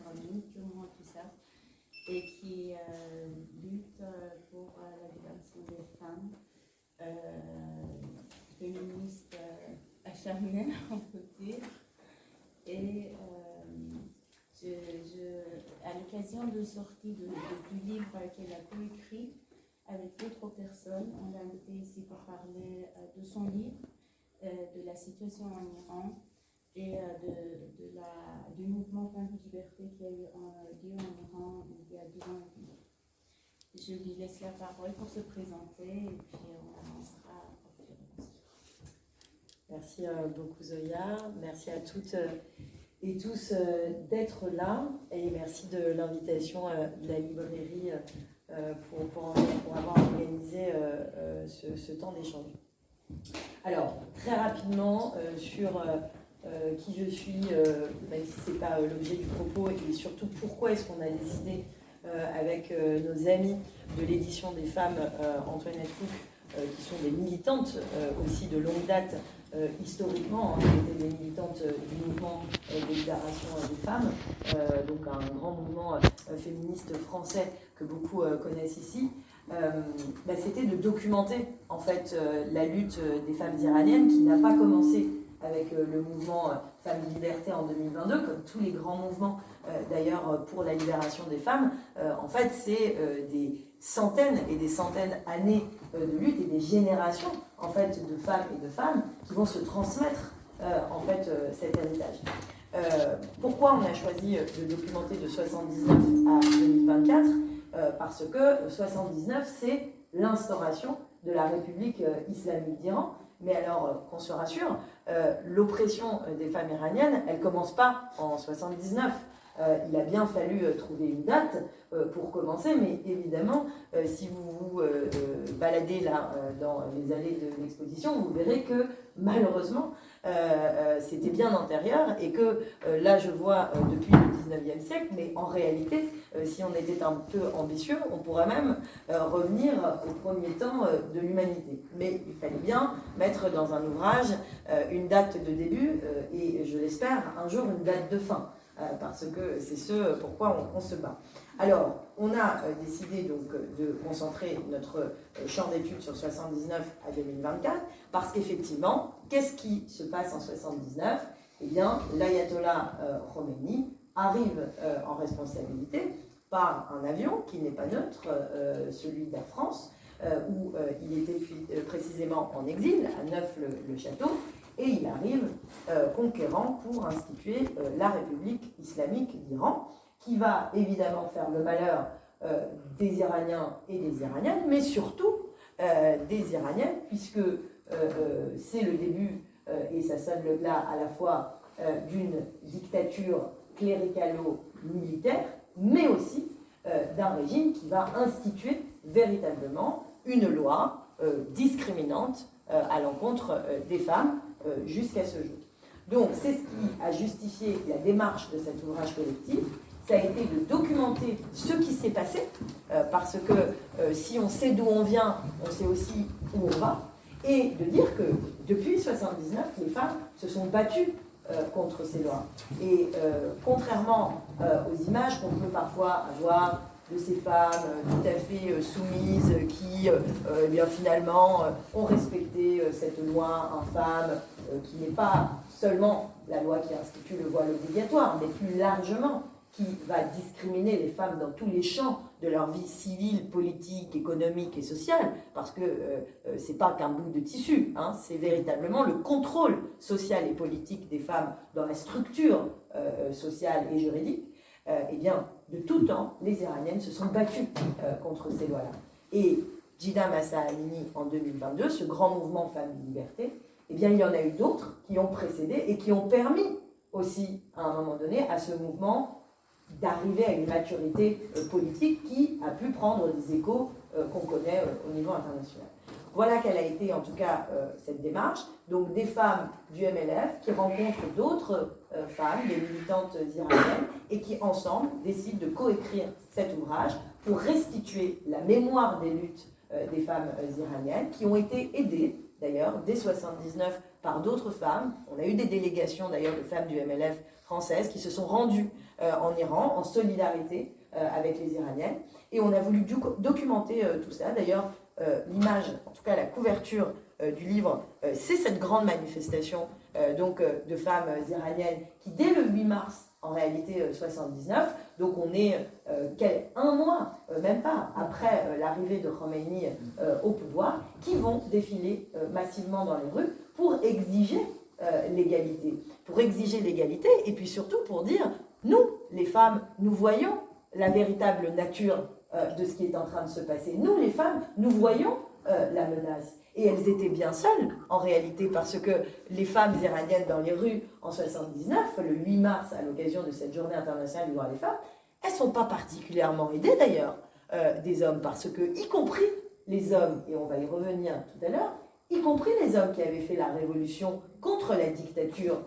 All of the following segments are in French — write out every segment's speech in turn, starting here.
famille, tout le monde qui savent, et qui lutte pour la libération des femmes, féministes acharnées, on peut dire. Et à l'occasion de sortie du livre qu'elle a coécrit avec d'autres personnes, on l'a invité ici pour parler de son livre, de la situation en Iran et du mouvement Femmes de Liberté qui a eu lieu en Iran il y a 2 ans et demi. Je lui laisse la parole pour se présenter et puis on avancera au fur et à mesure. Merci beaucoup Zoya, merci à toutes et tous d'être là et merci de l'invitation de la librairie pour avoir organisé ce temps d'échange. Alors, très rapidement sur qui je suis, même si ce n'est pas l'objet du propos, et surtout pourquoi est-ce qu'on a décidé avec nos amis de l'édition des femmes, Antoinette Fouque, qui sont des militantes aussi de longue date, historiquement, qui étaient des militantes du mouvement de libération des femmes, donc un grand mouvement féministe français que beaucoup connaissent ici. C'était de documenter en fait la lutte des femmes iraniennes qui n'a pas commencé avec le mouvement Femmes de Liberté en 2022, comme tous les grands mouvements d'ailleurs pour la libération des femmes. En fait, c'est des centaines et des centaines d'années de lutte et des générations en fait de femmes et de femmes qui vont se transmettre en fait cet héritage. Pourquoi on a choisi de documenter de 79 à 2024 ? Parce que 79, c'est l'instauration de la République islamique d'Iran. Mais alors, qu'on se rassure, l'oppression des femmes iraniennes, elle ne commence pas en 79. Il a bien fallu trouver une date pour commencer, mais évidemment, si vous vous baladez là dans les allées de l'exposition, vous verrez que malheureusement, c'était bien antérieur et que là, je vois depuis le 19e siècle, mais en réalité, si on était un peu ambitieux, on pourrait même revenir au premier temps de l'humanité. Mais il fallait bien mettre dans un ouvrage une date de début et, je l'espère, un jour une date de fin. Parce que c'est ce pourquoi on se bat. Alors, on a décidé donc de concentrer notre champ d'études sur 79 à 2024, parce qu'effectivement, qu'est-ce qui se passe en 79 ? Eh bien, l'ayatollah Khomeini arrive en responsabilité par un avion qui n'est pas neutre, celui d'Air France, où il était précisément en exil, à Neuf-le-Château, et il arrive conquérant pour instituer la République islamique d'Iran, qui va évidemment faire le malheur des Iraniens et des Iraniennes, mais surtout des Iraniennes, puisque c'est le début, et ça sonne là à la fois d'une dictature cléricalo-militaire, mais aussi d'un régime qui va instituer véritablement une loi discriminante à l'encontre des femmes jusqu'à ce jour. Donc c'est ce qui a justifié la démarche de cet ouvrage collectif, ça a été de documenter ce qui s'est passé, parce que si on sait d'où on vient, on sait aussi où on va, et de dire que depuis 1979, les femmes se sont battues contre ces lois. Et contrairement aux images qu'on peut parfois avoir de ces femmes tout à fait soumises qui, eh bien, finalement, ont respecté cette loi infâme, qui n'est pas seulement la loi qui institue le voile obligatoire, mais plus largement qui va discriminer les femmes dans tous les champs de leur vie civile, politique, économique et sociale, parce que c'est pas qu'un bout de tissu, hein, c'est véritablement le contrôle social et politique des femmes dans la structure sociale et juridique. Eh bien, de tout temps, les Iraniennes se sont battues contre ces lois-là. Et Jina Mahsa Amini, en 2022, ce grand mouvement Femmes de Liberté, eh bien, il y en a eu d'autres qui ont précédé et qui ont permis aussi, à un moment donné, à ce mouvement d'arriver à une maturité politique qui a pu prendre des échos qu'on connaît au niveau international. Voilà quelle a été en tout cas cette démarche. Donc des femmes du MLF qui rencontrent d'autres femmes, des militantes iraniennes, et qui ensemble décident de coécrire cet ouvrage pour restituer la mémoire des luttes des femmes iraniennes qui ont été aidées d'ailleurs, dès 79, par d'autres femmes. On a eu des délégations, d'ailleurs, de femmes du MLF françaises qui se sont rendues en Iran en solidarité avec les Iraniennes. Et on a voulu documenter tout ça. D'ailleurs, l'image, en tout cas la couverture du livre, c'est cette grande manifestation de femmes iraniennes qui, dès le 8 mars, en réalité 79, donc on est un mois, même pas, après l'arrivée de Khomeini au pouvoir, qui vont défiler massivement dans les rues pour exiger l'égalité. Pour exiger l'égalité et puis surtout pour dire, nous, les femmes, nous voyons la véritable nature de ce qui est en train de se passer. Nous, les femmes, nous voyons la menace. Et elles étaient bien seules, en réalité, parce que les femmes iraniennes dans les rues en 79, le 8 mars, à l'occasion de cette journée internationale du droit des femmes, elles ne sont pas particulièrement aidées, d'ailleurs, des hommes, parce que, y compris les hommes, et on va y revenir tout à l'heure, y compris les hommes qui avaient fait la révolution contre la dictature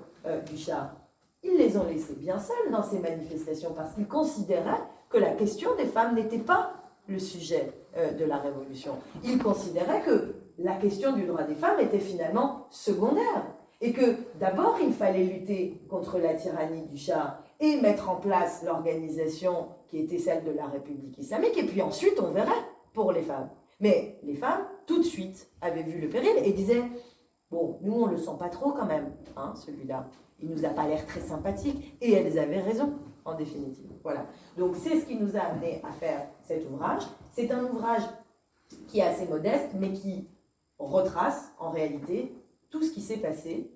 du Shah, ils les ont laissés bien seuls dans ces manifestations, parce qu'ils considéraient que la question des femmes n'était pas le sujet de la révolution. Ils considéraient que la question du droit des femmes était finalement secondaire et que d'abord il fallait lutter contre la tyrannie du Shah et mettre en place l'organisation qui était celle de la République islamique et puis ensuite on verrait pour les femmes. Mais les femmes tout de suite avaient vu le péril et disaient bon, nous on le sent pas trop quand même, hein, celui-là. Il nous a pas l'air très sympathique et elles avaient raison. En définitive. Voilà. Donc c'est ce qui nous a amené à faire cet ouvrage. C'est un ouvrage qui est assez modeste, mais qui retrace en réalité tout ce qui s'est passé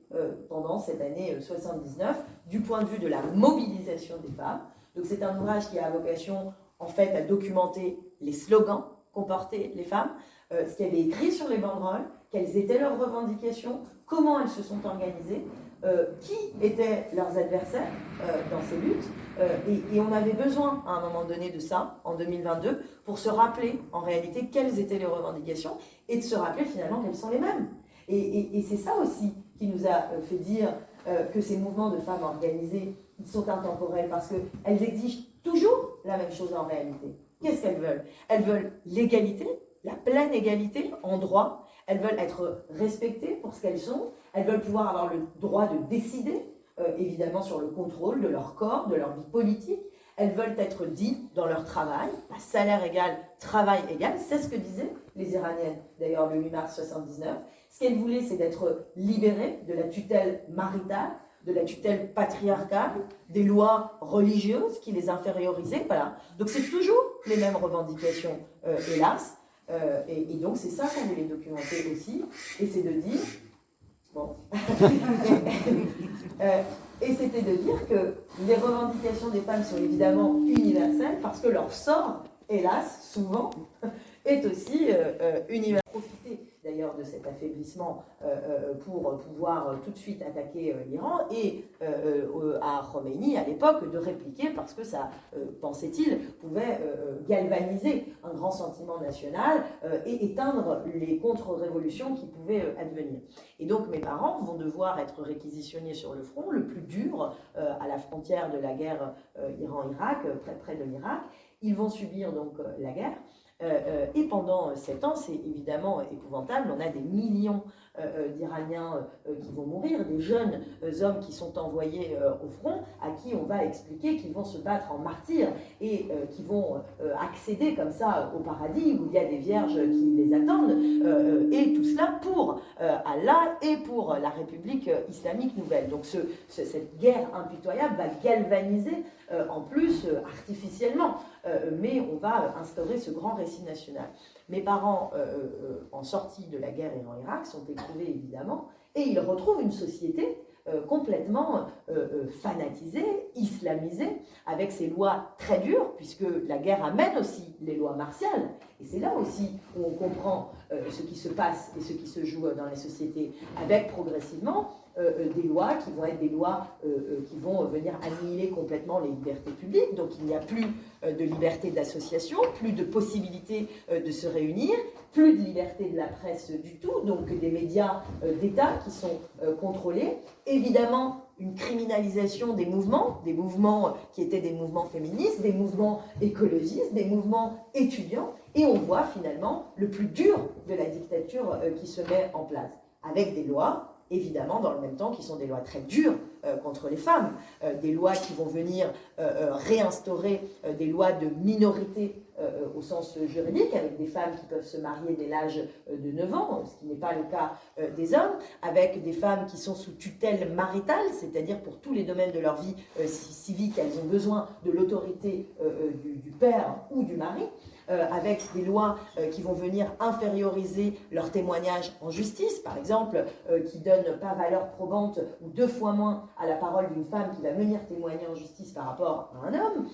pendant cette année 79, du point de vue de la mobilisation des femmes. Donc c'est un ouvrage qui a vocation en fait à documenter les slogans qu'ont portés les femmes, ce qu'il y avait écrit sur les banderoles, quelles étaient leurs revendications, comment elles se sont organisées, qui étaient leurs adversaires dans ces luttes. Et on avait besoin à un moment donné de ça, en 2022, pour se rappeler en réalité quelles étaient les revendications et de se rappeler finalement qu'elles sont les mêmes. Et c'est ça aussi qui nous a fait dire que ces mouvements de femmes organisées ils sont intemporels parce qu'elles exigent toujours la même chose en réalité. Qu'est-ce qu'elles veulent? Elles veulent l'égalité, la pleine égalité en droit. Elles veulent être respectées pour ce qu'elles sont. Elles veulent pouvoir avoir le droit de décider, évidemment sur le contrôle de leur corps, de leur vie politique. Elles veulent être dites dans leur travail, à salaire égal, travail égal. C'est ce que disaient les Iraniennes, d'ailleurs, le 8 mars 79. Ce qu'elles voulaient, c'est d'être libérées de la tutelle maritale, de la tutelle patriarcale, des lois religieuses qui les infériorisaient. Voilà. Donc c'est toujours les mêmes revendications, hélas. Et donc c'est ça qu'on voulait documenter aussi. Et c'est de dire... Bon. Et c'était de dire que les revendications des femmes sont évidemment universelles parce que leur sort, hélas, souvent, est aussi universel. Profiter d'ailleurs de cet affaiblissement pour pouvoir tout de suite attaquer l'Iran et à Khomeini à l'époque de répliquer parce que ça, pensait-il, pouvait galvaniser un grand sentiment national et éteindre les contre-révolutions qui pouvaient advenir. Et donc mes parents vont devoir être réquisitionnés sur le front, le plus dur, à la frontière de la guerre Iran-Irak, très près de l'Irak. Ils vont subir donc la guerre. Et pendant 7 ans, c'est évidemment épouvantable. On a des millions d'Iraniens qui vont mourir, des jeunes hommes qui sont envoyés au front, à qui on va expliquer qu'ils vont se battre en martyrs et qui vont accéder comme ça au paradis où il y a des vierges qui les attendent. Et tout cela pour Allah et pour la République islamique nouvelle. Donc cette guerre impitoyable va galvaniser en plus artificiellement. Mais on va instaurer ce grand récit national. Mes parents, en sortie de la guerre Iran-Irak, sont éprouvés évidemment, et ils retrouvent une société complètement fanatisée, islamisée, avec ces lois très dures, puisque la guerre amène aussi les lois martiales. Et c'est là aussi où on comprend ce qui se passe et ce qui se joue dans les sociétés, avec progressivement des lois qui vont être des lois qui vont venir annihiler complètement les libertés publiques. Donc il n'y a plus de liberté d'association, plus de possibilité de se réunir, plus de liberté de la presse du tout, donc des médias d'État qui sont contrôlés. Évidemment, une criminalisation des mouvements qui étaient des mouvements féministes, des mouvements écologistes, des mouvements étudiants, et on voit finalement le plus dur de la dictature qui se met en place. avec des lois, évidemment, dans le même temps, qui sont des lois très dures contre les femmes, des lois qui vont venir réinstaurer des lois de minorité au sens juridique, avec des femmes qui peuvent se marier dès l'âge de 9 ans, ce qui n'est pas le cas des hommes, avec des femmes qui sont sous tutelle maritale, c'est-à-dire pour tous les domaines de leur vie civique, elles ont besoin de l'autorité du père ou du mari, avec des lois qui vont venir inférioriser leur témoignage en justice, par exemple, qui ne donnent pas valeur probante ou 2 fois moins à la parole d'une femme qui va venir témoigner en justice par rapport à un homme,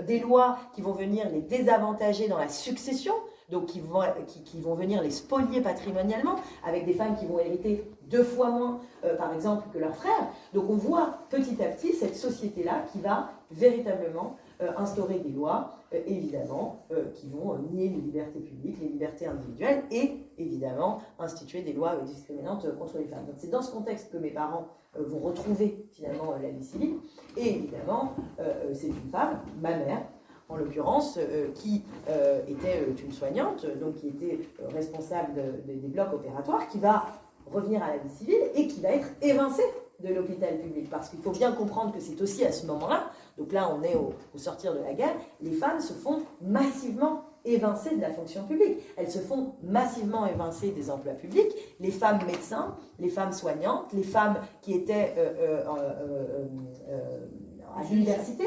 des lois qui vont venir les désavantager dans la succession, donc qui vont venir les spolier patrimonialement, avec des femmes qui vont hériter 2 fois moins, par exemple, que leurs frères. Donc on voit petit à petit cette société-là qui va véritablement instaurer des lois, évidemment, qui vont nier les libertés publiques, les libertés individuelles, et évidemment instituer des lois discriminantes contre les femmes. Donc c'est dans ce contexte que mes parents vont retrouver finalement la vie civile, et évidemment, c'est une femme, ma mère, en l'occurrence, qui était une soignante, donc qui était responsable des blocs opératoires, qui va revenir à la vie civile et qui va être évincée de l'hôpital public. Parce qu'il faut bien comprendre que c'est aussi à ce moment-là, donc là on est au sortir de la guerre, les femmes se font massivement évincées de la fonction publique. Elles se font massivement évincées des emplois publics. Les femmes médecins, les femmes soignantes, les femmes qui étaient à l'université,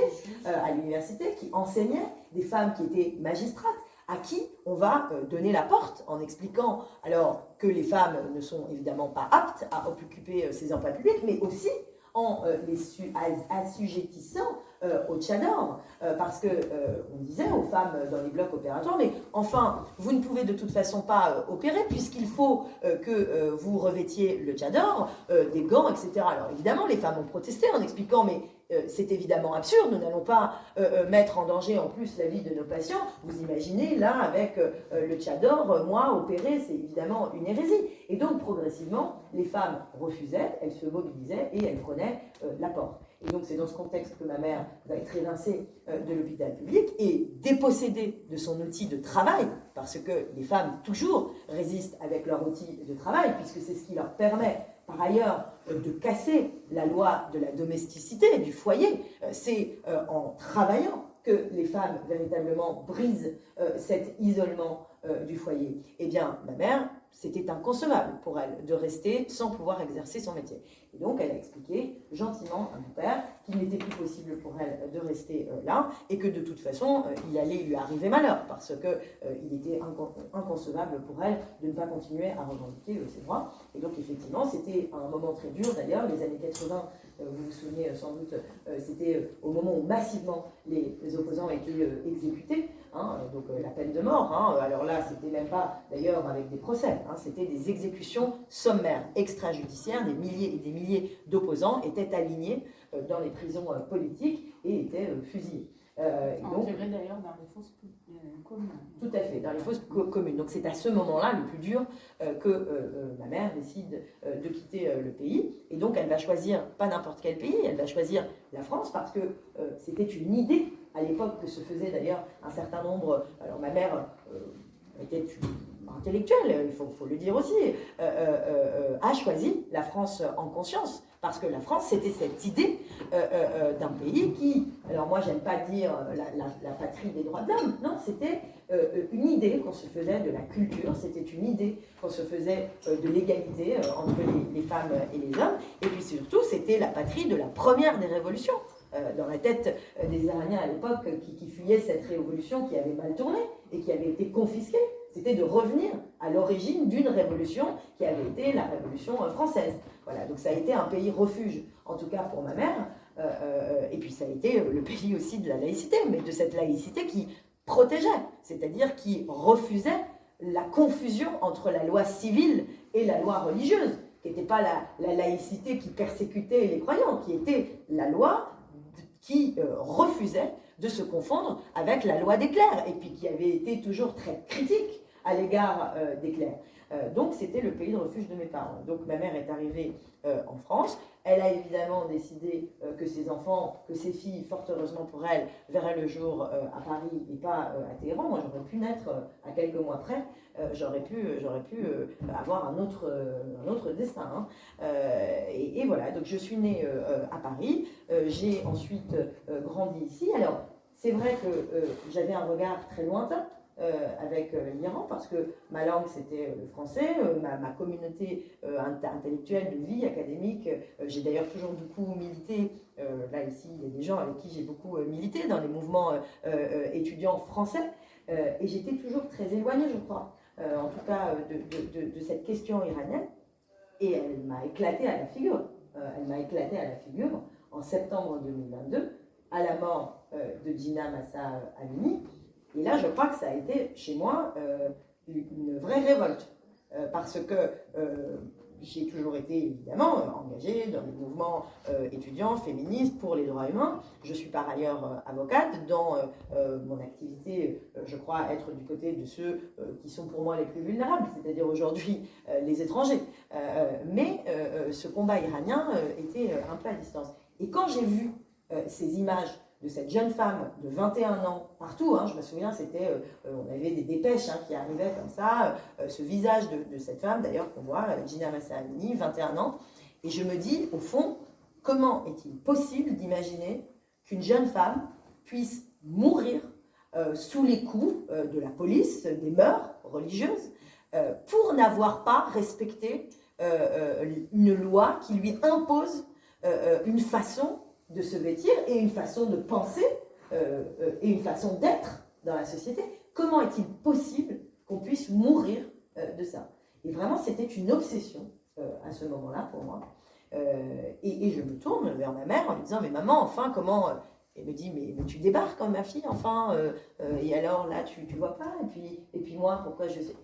qui enseignaient, des femmes qui étaient magistrates, à qui on va donner la porte en expliquant alors que les femmes ne sont évidemment pas aptes à occuper ces emplois publics, mais aussi en les assujettissant au tchador, parce que on disait aux femmes dans les blocs opératoires, mais enfin, vous ne pouvez de toute façon pas opérer puisqu'il faut que vous revêtiez le tchador, des gants, etc. Alors évidemment, les femmes ont protesté en expliquant, mais c'est évidemment absurde, nous n'allons pas mettre en danger en plus la vie de nos patients. Vous imaginez, là, avec le tchador, moi, opérer, c'est évidemment une hérésie. Et donc, progressivement, les femmes refusaient, elles se mobilisaient et elles prenaient la porte. Et donc, c'est dans ce contexte que ma mère va être évincée de l'hôpital public et dépossédée de son outil de travail, parce que les femmes, toujours, résistent avec leur outil de travail, puisque c'est ce qui leur permet, par ailleurs, de casser la loi de la domesticité, du foyer. C'est en travaillant que les femmes, véritablement, brisent cet isolement du foyer. Eh bien, ma mère, c'était inconcevable pour elle de rester sans pouvoir exercer son métier. Et donc, elle a expliqué gentiment à mon père qu'il n'était plus possible pour elle de rester là et que de toute façon, il allait lui arriver malheur parce qu'il était inconcevable pour elle de ne pas continuer à revendiquer ses droits. Et donc, effectivement, c'était un moment très dur d'ailleurs. Les années 80, vous vous souvenez sans doute, c'était au moment où massivement les opposants étaient exécutés. Donc la peine de mort, alors là c'était même pas d'ailleurs avec des procès, c'était des exécutions sommaires, extrajudiciaires, des milliers et des milliers d'opposants étaient alignés dans les prisons politiques et étaient fusillés. Enterrés d'ailleurs dans les fosses communes. Tout à fait, dans les fosses communes. Donc c'est à ce moment-là, le plus dur, que ma mère décide de quitter le pays. Et donc elle va choisir pas n'importe quel pays, elle va choisir la France parce que c'était une idée à l'époque que se faisait d'ailleurs un certain nombre. Alors ma mère était intellectuelle, il faut le dire aussi, a choisi la France en conscience. Parce que la France, c'était cette idée d'un pays qui, alors moi j'aime pas dire la patrie des droits de l'homme, non, c'était une idée qu'on se faisait de la culture, c'était une idée qu'on se faisait de l'égalité entre les femmes et les hommes, et puis surtout c'était la patrie de la première des révolutions. Dans la tête des Iraniens à l'époque qui fuyaient cette révolution qui avait mal tourné et qui avait été confisquée, c'était de revenir à l'origine d'une révolution qui avait été la révolution française. Voilà, donc ça a été un pays refuge, en tout cas pour ma mère, et puis ça a été le pays aussi de la laïcité, mais de cette laïcité qui protégeait, c'est-à-dire qui refusait la confusion entre la loi civile et la loi religieuse, qui n'était pas la laïcité qui persécutait les croyants, qui était la loi qui refusait de se confondre avec la loi des clercs, et puis qui avait été toujours très critique à l'égard des clercs. Donc c'était le pays de refuge de mes parents. Donc ma mère est arrivée en France. Elle a évidemment décidé que ses enfants, que ses filles, fort heureusement pour elle, verraient le jour à Paris et pas à Téhéran. Moi j'aurais pu naître à quelques mois près. J'aurais pu avoir un autre destin. Hein. Et voilà, donc je suis née à Paris. J'ai ensuite grandi ici. Alors c'est vrai que j'avais un regard très lointain avec l'Iran, parce que ma langue c'était le français, ma communauté intellectuelle de vie académique, j'ai d'ailleurs toujours beaucoup milité, là ici il y a des gens avec qui j'ai beaucoup milité dans les mouvements étudiants français, et j'étais toujours très éloignée, je crois, en tout cas de cette question iranienne, et elle m'a éclaté à la figure. Elle m'a éclaté à la figure en septembre 2022, à la mort de Gina Mahsa Amini. Et là, je crois que ça a été, chez moi, une vraie révolte. Parce que j'ai toujours été, évidemment, engagée dans les mouvements étudiants, féministes, pour les droits humains. Je suis par ailleurs avocate. Dans mon activité, je crois être du côté de ceux qui sont pour moi les plus vulnérables, c'est-à-dire aujourd'hui les étrangers. Mais ce combat iranien était un peu à distance. Et quand j'ai vu ces images de cette jeune femme de 21 ans, partout, hein, je me souviens, c'était, on avait des dépêches qui arrivaient comme ça, ce visage de cette femme, d'ailleurs, qu'on voit, Gina Mahsa Amini, 21 ans, et je me dis, au fond, comment est-il possible d'imaginer qu'une jeune femme puisse mourir sous les coups de la police, des mœurs religieuses, pour n'avoir pas respecté une loi qui lui impose une façon de se vêtir et une façon de penser et une façon d'être dans la société. Comment est-il possible qu'on puisse mourir de ça? Et vraiment, c'était une obsession à ce moment-là pour moi. Et je me tourne vers ma mère en lui disant, mais maman, enfin, comment... Elle me dit, mais tu débarques, hein, ma fille, enfin, et alors là, tu vois pas, et puis moi, pourquoi je sais...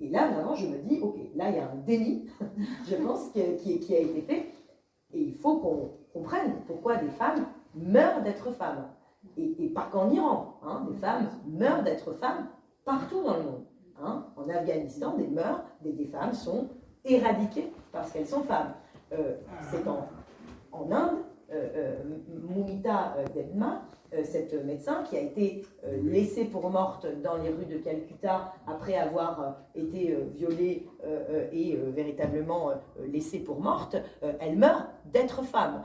Et là, vraiment, je me dis, ok, là, il y a un déni, je pense, qui a été fait, et il faut qu'on comprenne pourquoi des femmes meurent d'être femmes. Et pas qu'en Iran, hein, des femmes meurent d'être femmes partout dans le monde. Hein. En Afghanistan, des femmes sont éradiquées parce qu'elles sont femmes. C'est en Inde, Moumita Debma, cette médecin qui a été laissée pour morte dans les rues de Calcutta après avoir été violée et véritablement laissée pour morte, elle meurt d'être femme.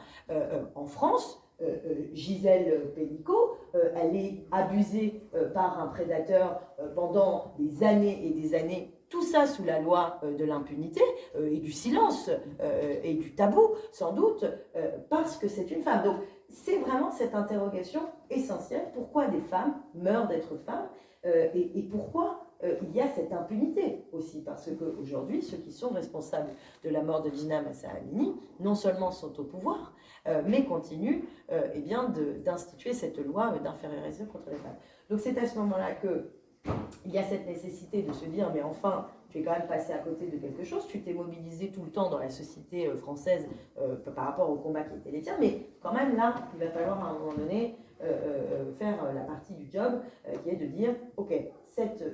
En France, Gisèle Pellicot, elle est abusée par un prédateur pendant des années et des années. Tout ça sous la loi de l'impunité et du silence et du tabou, sans doute, parce que c'est une femme. Donc, c'est vraiment cette interrogation essentielle. Pourquoi des femmes meurent d'être femmes et pourquoi il y a cette impunité aussi? Parce qu'aujourd'hui, ceux qui sont responsables de la mort de Gina Mahsa Amini, non seulement sont au pouvoir, mais continuent eh bien, d'instituer cette loi d'infériorité contre les femmes. Donc, c'est à ce moment-là que il y a cette nécessité de se dire, mais enfin, tu es quand même passé à côté de quelque chose, tu t'es mobilisé tout le temps dans la société française par rapport au combat qui était les tiens, mais quand même là, il va falloir à un moment donné faire la partie du job qui est de dire, ok,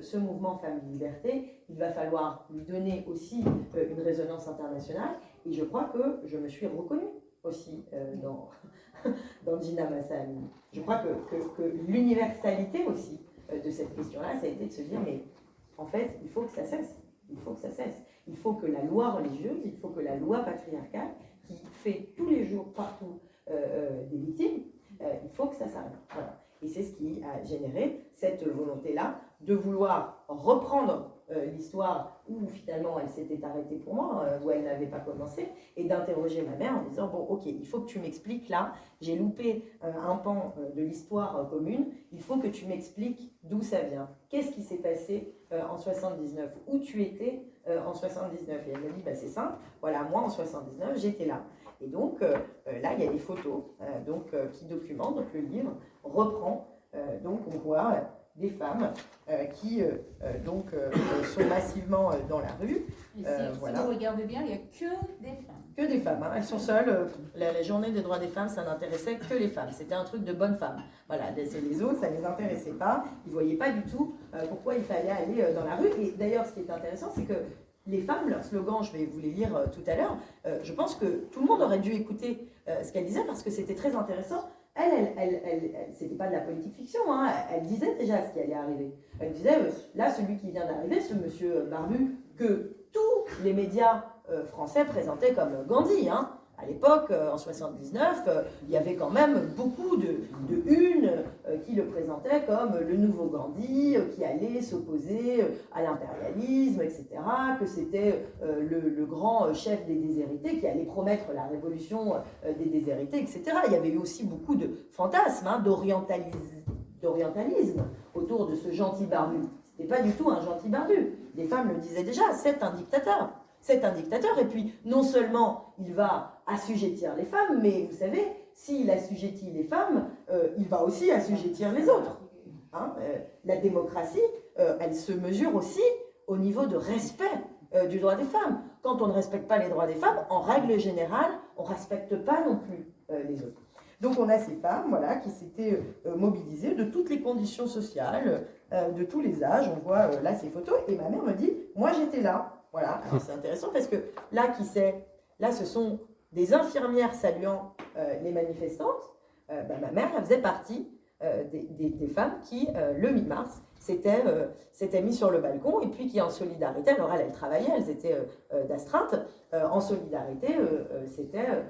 ce mouvement Femmes et Liberté, il va falloir lui donner aussi une résonance internationale, et je crois que je me suis reconnue aussi dans Gina Mahsa Amini. Je crois que l'universalité aussi de cette question-là, ça a été de se dire, mais en fait, il faut que ça cesse. Il faut que ça cesse. Il faut que la loi religieuse, il faut que la loi patriarcale, qui fait tous les jours, partout, des victimes, il faut que ça s'arrête. Voilà. Et c'est ce qui a généré cette volonté-là de vouloir reprendre l'histoire où finalement elle s'était arrêtée pour moi, où elle n'avait pas commencé, et d'interroger ma mère en disant, bon ok, il faut que tu m'expliques là, j'ai loupé un pan de l'histoire commune, il faut que tu m'expliques d'où ça vient, qu'est-ce qui s'est passé en 79, où tu étais en 79. Et elle m'a dit, bah, c'est simple, voilà, moi en 79 j'étais là. Et donc là il y a des photos qui documentent, donc le livre reprend, donc on voit des femmes qui sont massivement dans la rue. Et si vous regardez bien, il n'y a que des femmes. Que des femmes, hein. Elles sont seules. La journée des droits des femmes, ça n'intéressait que les femmes. C'était un truc de bonnes femmes. Voilà, les autres, ça ne les intéressait pas. Ils ne voyaient pas du tout pourquoi il fallait aller dans la rue. Et d'ailleurs, ce qui est intéressant, c'est que les femmes, leur slogan, je vais vous les lire tout à l'heure, je pense que tout le monde aurait dû écouter ce qu'elle disait parce que c'était très intéressant. C'était pas de la politique fiction, hein. Elle disait déjà ce qui allait arriver. Elle disait, là, celui qui vient d'arriver, ce monsieur Barbu, que tous les médias français présentaient comme Gandhi, hein. À l'époque, en 79, il y avait quand même beaucoup de unes qui le présentaient comme le nouveau Gandhi, qui allait s'opposer à l'impérialisme, etc., que c'était le grand chef des déshérités qui allait promettre la révolution des déshérités, etc. Il y avait eu aussi beaucoup de fantasmes, hein, d'orientalisme autour de ce gentil barbu. Ce n'était pas du tout un gentil barbu. Les femmes le disaient déjà, c'est un dictateur. C'est un dictateur, et puis non seulement il va assujettir les femmes, mais vous savez, s'il assujettit les femmes, il va aussi assujettir les autres. Hein, la démocratie, elle se mesure aussi au niveau de respect du droit des femmes. Quand on ne respecte pas les droits des femmes, en règle générale, on ne respecte pas non plus les autres. Donc on a ces femmes, voilà, qui s'étaient mobilisées de toutes les conditions sociales, de tous les âges. On voit là ces photos, et ma mère me dit, moi j'étais là. Voilà, alors c'est intéressant parce que là, qui c'est? Là, ce sont des infirmières saluant les manifestantes. Ma mère, elle faisait partie des femmes qui, le mi-mars, s'étaient mis sur le balcon et puis qui, en solidarité, alors elles travaillaient, elles étaient d'astreinte, en solidarité, s'étaient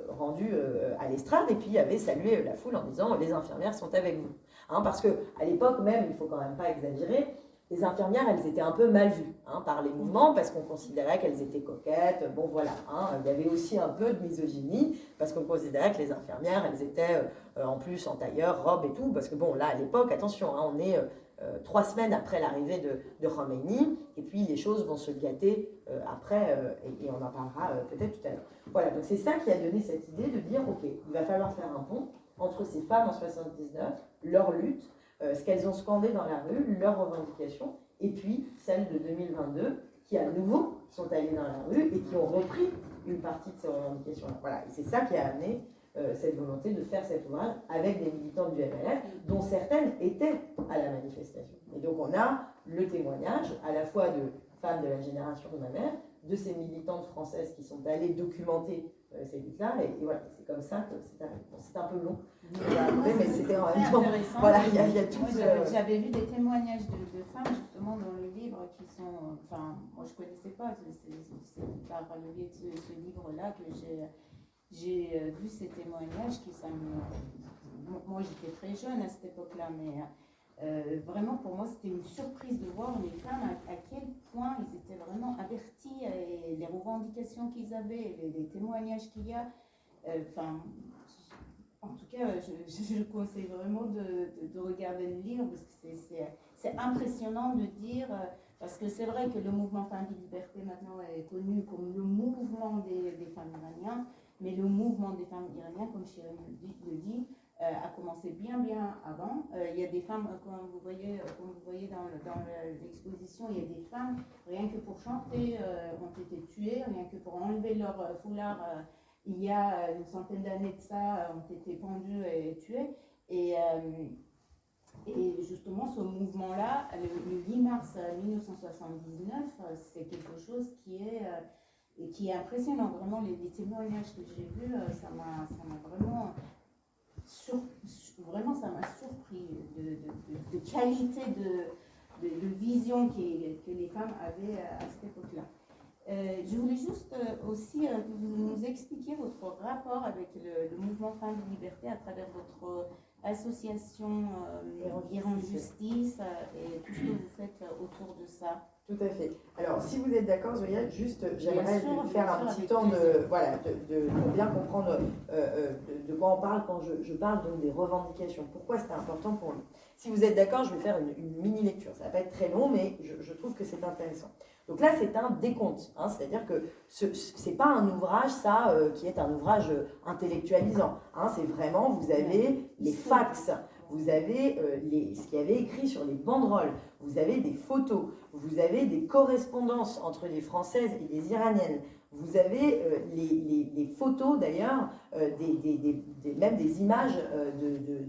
rendues à l'estrade et puis avaient salué la foule en disant « les infirmières sont avec vous hein ». Parce qu'à l'époque même, il ne faut quand même pas exagérer, les infirmières, elles étaient un peu mal vues hein, par les mouvements parce qu'on considérait qu'elles étaient coquettes. Bon, voilà. Hein, il y avait aussi un peu de misogynie parce qu'on considérait que les infirmières, elles étaient en plus en tailleur, robe et tout. Parce que bon, là, à l'époque, attention, hein, on est 3 semaines après l'arrivée de Khomeini et puis les choses vont se gâter après et on en parlera peut-être tout à l'heure. Voilà, donc c'est ça qui a donné cette idée de dire, OK, il va falloir faire un pont entre ces femmes en 79, leur lutte, ce qu'elles ont scandé dans la rue, leurs revendications, et puis celles de 2022 qui à nouveau sont allées dans la rue et qui ont repris une partie de ces revendications-là. Voilà, et c'est ça qui a amené cette volonté de faire cet ouvrage avec des militantes du MLF, dont certaines étaient à la manifestation. Et donc on a le témoignage à la fois de femmes de la génération de ma mère, de ces militantes françaises qui sont allées documenter ces luttes-là, et voilà, c'est comme ça que c'est arrivé. Bon, c'est un peu long, mais c'était en même temps. Voilà, il y a tout. J'avais vu des témoignages de femmes justement dans le livre qui sont. Enfin, moi je ne connaissais pas, c'est par le biais de ce livre-là que j'ai vu ces témoignages qui ça me. Moi j'étais très jeune à cette époque-là, mais. Vraiment pour moi c'était une surprise de voir les femmes à quel point ils étaient vraiment avertis et les revendications qu'ils avaient, les témoignages qu'il y a. En tout cas je conseille vraiment de regarder le livre parce que c'est impressionnant de dire parce que c'est vrai que le mouvement Femmes et Liberté maintenant est connu comme le mouvement des femmes iraniennes, mais le mouvement des femmes iraniennes, comme Shirin le dit, a commencé bien avant. Il y a des femmes, comme vous voyez dans l'exposition, il y a des femmes, rien que pour chanter, ont été tuées, rien que pour enlever leur foulard, il y a une centaine d'années de ça, ont été pendues et tuées. Et justement, ce mouvement-là, le 8 mars 1979, c'est quelque chose qui est impressionnant. Vraiment, les témoignages que j'ai vus, ça m'a vraiment... Vraiment ça m'a surpris de qualité de vision que les femmes avaient à cette époque-là. Je voulais juste aussi que vous nous expliquiez votre rapport avec le mouvement Femmes et Liberté à travers votre association Iran Justice et tout ce que vous faites autour de ça. Tout à fait. Alors, si vous êtes d'accord, Zoya, juste, j'aimerais faire un petit temps pour bien comprendre de quoi on parle quand je parle donc des revendications. Pourquoi c'était important pour nous. Si vous êtes d'accord, je vais faire une mini-lecture. Ça ne va pas être très long, mais je trouve que c'est intéressant. Donc là, c'est un décompte. Hein, c'est-à-dire que ce n'est pas un ouvrage, qui est un ouvrage intellectualisant. Hein, c'est vraiment, vous avez les fax, vous avez ce qu'il y avait écrit sur les banderoles, vous avez des photos, vous avez des correspondances entre les Françaises et les Iraniennes, Vous avez les photos d'ailleurs, même des images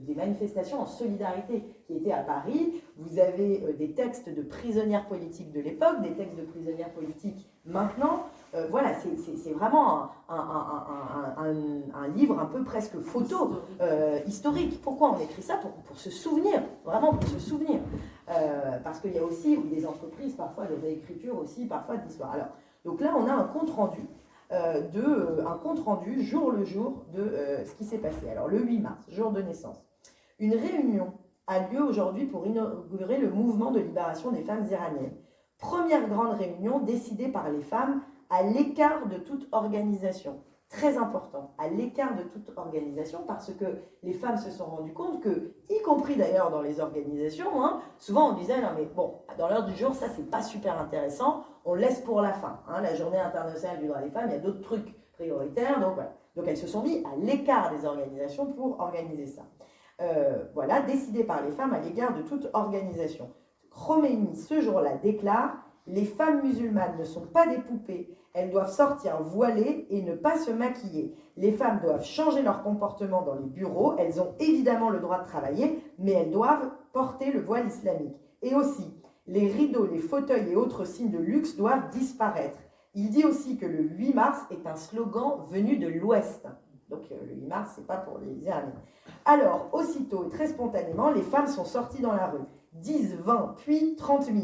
des manifestations en solidarité qui étaient à Paris. Vous avez des textes de prisonnières politiques de l'époque, des textes de prisonnières politiques maintenant. Voilà, c'est vraiment un livre un peu presque photo, historique. Pourquoi on écrit ça? Pour se souvenir, vraiment pour se souvenir. Parce qu'il y a aussi des entreprises parfois de réécriture aussi, parfois d'histoire. Alors, donc là, on a un compte rendu jour le jour de ce qui s'est passé. Alors le 8 mars, jour de naissance, une réunion a lieu aujourd'hui pour inaugurer le mouvement de libération des femmes iraniennes. Première grande réunion décidée par les femmes à l'écart de toute organisation. Très important, à l'écart de toute organisation, parce que les femmes se sont rendues compte que, y compris d'ailleurs dans les organisations, hein, souvent on disait non mais bon, dans l'heure du jour, ça c'est pas super intéressant, on laisse pour la fin. Hein, la journée internationale du droit des femmes, il y a d'autres trucs prioritaires, donc voilà. Donc elles se sont mises à l'écart des organisations pour organiser ça. Voilà, décidé par les femmes à l'égard de toute organisation. Khomeini, ce jour-là, déclare: les femmes musulmanes ne sont pas des poupées, elles doivent sortir voilées et ne pas se maquiller. Les femmes doivent changer leur comportement dans les bureaux, elles ont évidemment le droit de travailler, mais elles doivent porter le voile islamique. Et aussi, les rideaux, les fauteuils et autres signes de luxe doivent disparaître. Il dit aussi que le 8 mars est un slogan venu de l'Ouest. Donc le 8 mars, c'est pas pour les Iraniens. Alors, aussitôt et très spontanément, les femmes sont sorties dans la rue. 10, 20, puis 30 000.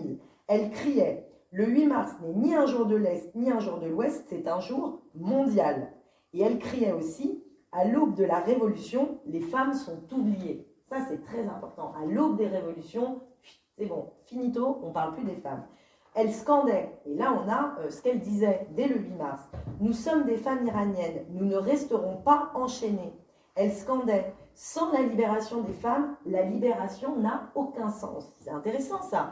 Elles criaient: le 8 mars n'est ni un jour de l'Est, ni un jour de l'Ouest, c'est un jour mondial. Et elles criaient aussi: à l'aube de la Révolution, les femmes sont oubliées. Ça, c'est très important. À l'aube des révolutions, c'est bon, finito, on ne parle plus des femmes. Elles scandaient, et là on a ce qu'elles disaient dès le 8 mars: nous sommes des femmes iraniennes, nous ne resterons pas enchaînées. Elles scandaient: sans la libération des femmes, la libération n'a aucun sens. C'est intéressant ça.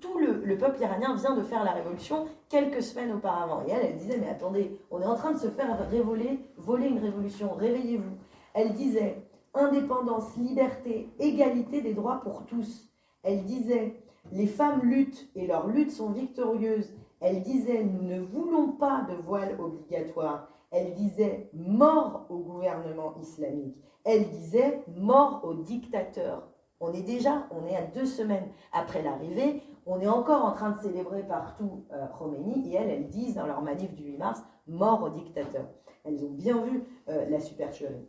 Tout le peuple iranien vient de faire la révolution quelques semaines auparavant. Et elle disait: mais attendez, on est en train de se faire voler une révolution, réveillez-vous. Elle disait: indépendance, liberté, égalité des droits pour tous. Elle disait: les femmes luttent et leurs luttes sont victorieuses. Elle disait: nous ne voulons pas de voile obligatoire. Elle disait: mort au gouvernement islamique. Elle disait: mort aux dictateurs. On est à 2 semaines après l'arrivée, on est encore en train de célébrer partout Khomeini, et elles disent dans leur manif du 8 mars: mort aux dictateurs. Elles ont bien vu la supercherie.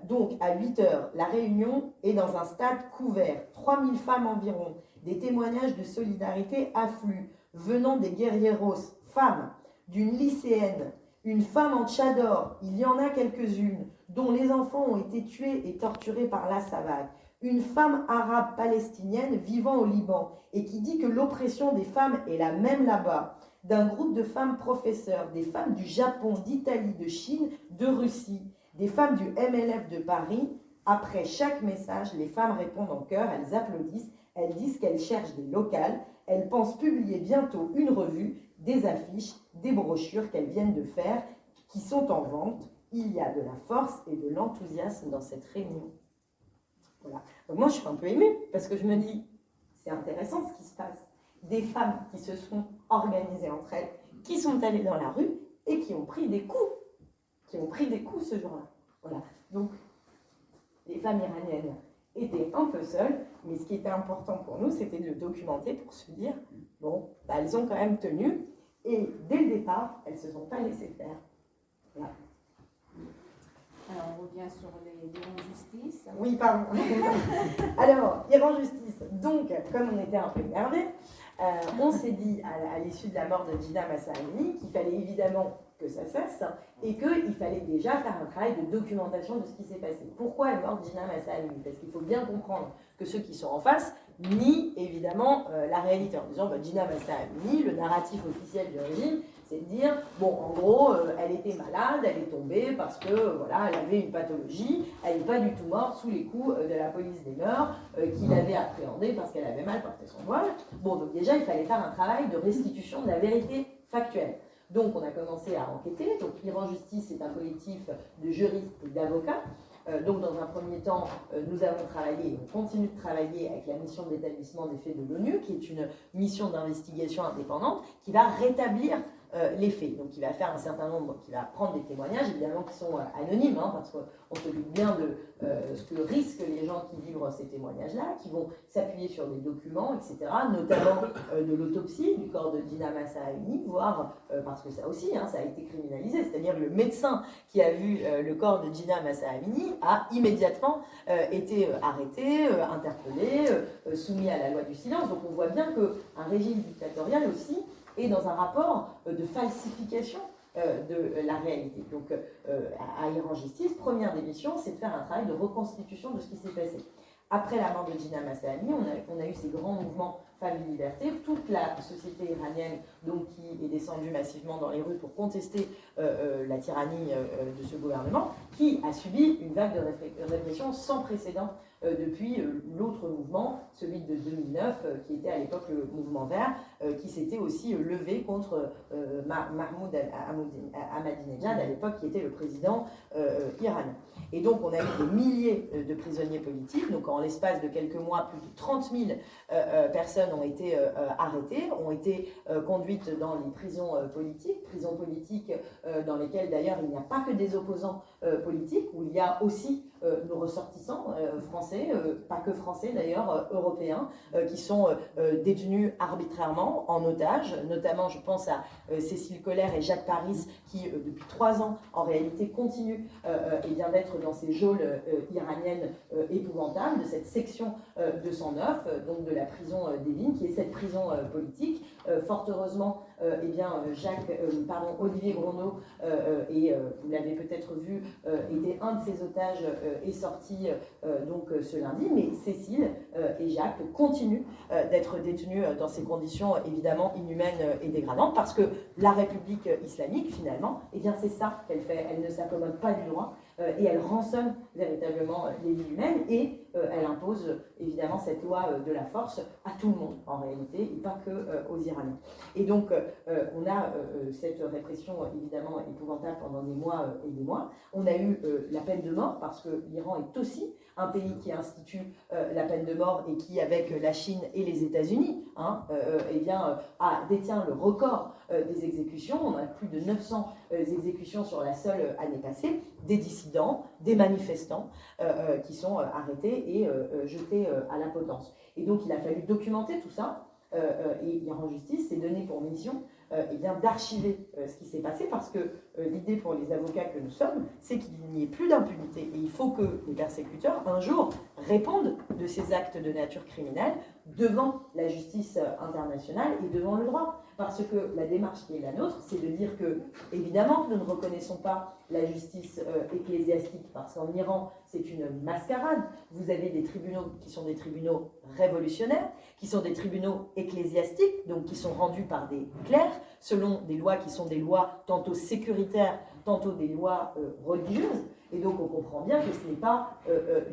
Donc à 8 heures, la réunion est dans un stade couvert, 3000 femmes environ. Des témoignages de solidarité affluent, venant des guerrieros, femmes, d'une lycéenne, une femme en tchador, il y en a quelques-unes, dont les enfants ont été tués et torturés par la savane. Une femme arabe palestinienne vivant au Liban et qui dit que l'oppression des femmes est la même là-bas. D'un groupe de femmes professeurs, des femmes du Japon, d'Italie, de Chine, de Russie, des femmes du MLF de Paris. Après chaque message, les femmes répondent en chœur, elles applaudissent, elles disent qu'elles cherchent des locales, elles pensent publier bientôt une revue, des affiches, des brochures qu'elles viennent de faire, qui sont en vente. Il y a de la force et de l'enthousiasme dans cette réunion. Voilà. Donc moi, je suis un peu émue, parce que je me dis, c'est intéressant ce qui se passe. Des femmes qui se sont organisées entre elles, qui sont allées dans la rue et qui ont pris des coups. Qui ont pris des coups ce jour-là. Voilà. Donc, les femmes iraniennes étaient un peu seules, mais ce qui était important pour nous, c'était de le documenter pour se dire, bon, bah, elles ont quand même tenu, et dès le départ, elles ne se sont pas laissées faire. Voilà. Alors, on revient sur l'Iran Justice. Oui, pardon. Alors, Iran Justice. Donc, comme on était un peu énervés, on s'est dit à l'issue de la mort de Jina Mahsa Amini qu'il fallait évidemment que ça cesse et qu'il fallait déjà faire un travail de documentation de ce qui s'est passé. Pourquoi est morte Jina Mahsa Amini? Parce qu'il faut bien comprendre que ceux qui sont en face nient évidemment la réalité en disant Jina Mahsa Amini, le narratif officiel du régime, c'est de dire, bon, en gros, elle était malade, elle est tombée parce que, voilà, elle avait une pathologie, elle n'est pas du tout morte sous les coups de la police des mœurs qui l'avait appréhendée parce qu'elle avait mal porté son voile. Bon, donc déjà, il fallait faire un travail de restitution de la vérité factuelle. Donc, on a commencé à enquêter. Donc, Iran Justice est un collectif de juristes et d'avocats. Donc, dans un premier temps, nous avons travaillé et on continue de travailler avec la mission d'établissement des faits de l'ONU, qui est une mission d'investigation indépendante qui va rétablir les faits. Donc il va faire un certain nombre, qui va prendre des témoignages, évidemment qui sont anonymes, hein, parce qu'on se doute bien de ce que risquent les gens qui livrent ces témoignages-là, qui vont s'appuyer sur des documents, etc., notamment de l'autopsie du corps de Gina Massa Amini, voire, parce que ça aussi, hein, ça a été criminalisé, c'est-à-dire le médecin qui a vu le corps de Gina Massa Amini a immédiatement été arrêté, interpellé, soumis à la loi du silence. Donc on voit bien qu'un régime dictatorial aussi est dans un rapport de falsification de la réalité. Donc à Iran Justice, première des missions, c'est de faire un travail de reconstitution de ce qui s'est passé. Après la mort de Gina Massa Amini, on a eu ces grands mouvements Femmes et Liberté, toute la société iranienne donc, qui est descendue massivement dans les rues pour contester la tyrannie de ce gouvernement, qui a subi une vague de répression sans précédent depuis l'autre mouvement, celui de 2009, qui était à l'époque le mouvement vert, qui s'était aussi levé contre Mahmoud Ahmadinejad, à l'époque qui était le président iranien. Et donc on a eu des milliers de prisonniers politiques, donc en l'espace de quelques mois, plus de 30 000 personnes ont été arrêtées, ont été conduites dans les prisons politiques dans lesquelles d'ailleurs il n'y a pas que des opposants politiques, où il y a aussi nos ressortissants français, pas que français d'ailleurs, européens, qui sont détenus arbitrairement, en otage, notamment je pense à Cécile Collère et Jacques Paris, qui depuis 3 ans en réalité continuent d'être dans ces geôles iraniennes épouvantables, de cette section 209, donc de la prison d'Evin, qui est cette prison politique. Fort heureusement, Olivier Grondeau, et vous l'avez peut-être vu, était un de ces otages est sorti donc ce lundi, mais Cécile et Jacques continuent d'être détenus dans ces conditions évidemment inhumaines et dégradantes, parce que la République islamique, finalement, eh bien c'est ça qu'elle fait, elle ne s'accommode pas du droit, et elle rançonne véritablement les vies humaines, et elle impose évidemment cette loi de la force à tout le monde en réalité, et pas que aux Iraniens. Et donc on a cette répression évidemment épouvantable pendant des mois et des mois. On a eu la peine de mort, parce que l'Iran est aussi un pays qui institue la peine de mort et qui, avec la Chine et les États-Unis, détient le record des exécutions. On a plus de 900 exécutions sur la seule année passée, des dissidents, des manifestants qui sont arrêtés et jetés à la potence. Et donc il a fallu documenter tout ça, et Iran Justice s'est donné pour mission d'archiver ce qui s'est passé, parce que l'idée pour les avocats que nous sommes, c'est qu'il n'y ait plus d'impunité. Et il faut que les persécuteurs, un jour, répondent de ces actes de nature criminelle devant la justice internationale et devant le droit. Parce que la démarche qui est la nôtre, c'est de dire que, évidemment, nous ne reconnaissons pas la justice ecclésiastique, parce qu'en Iran, c'est une mascarade. Vous avez des tribunaux qui sont des tribunaux révolutionnaires, qui sont des tribunaux ecclésiastiques, donc qui sont rendus par des clercs, selon des lois qui sont des lois tantôt sécuritaires, tantôt des lois religieuses. Et donc on comprend bien que ce n'est pas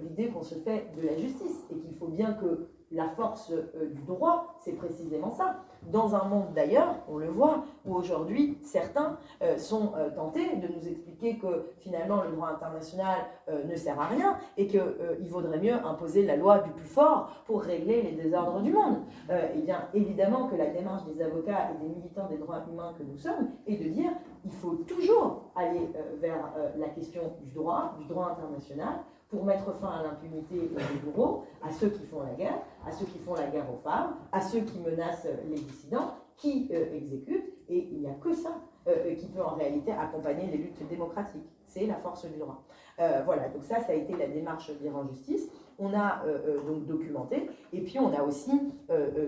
l'idée qu'on se fait de la justice, et qu'il faut bien que la force du droit, c'est précisément ça. Dans un monde d'ailleurs, on le voit, où aujourd'hui certains sont tentés de nous expliquer que finalement le droit international ne sert à rien, et qu'il vaudrait mieux imposer la loi du plus fort pour régler les désordres du monde. Eh bien évidemment que la démarche des avocats et des militants des droits humains que nous sommes est de dire il faut toujours aller vers la question du droit international, pour mettre fin à l'impunité des bourreaux, à ceux qui font la guerre aux femmes, à ceux qui menacent les dissidents, qui exécutent, et il n'y a que ça qui peut en réalité accompagner les luttes démocratiques. C'est la force du droit. Voilà, donc ça a été la démarche d'Iran Justice. On a donc documenté, et puis on a aussi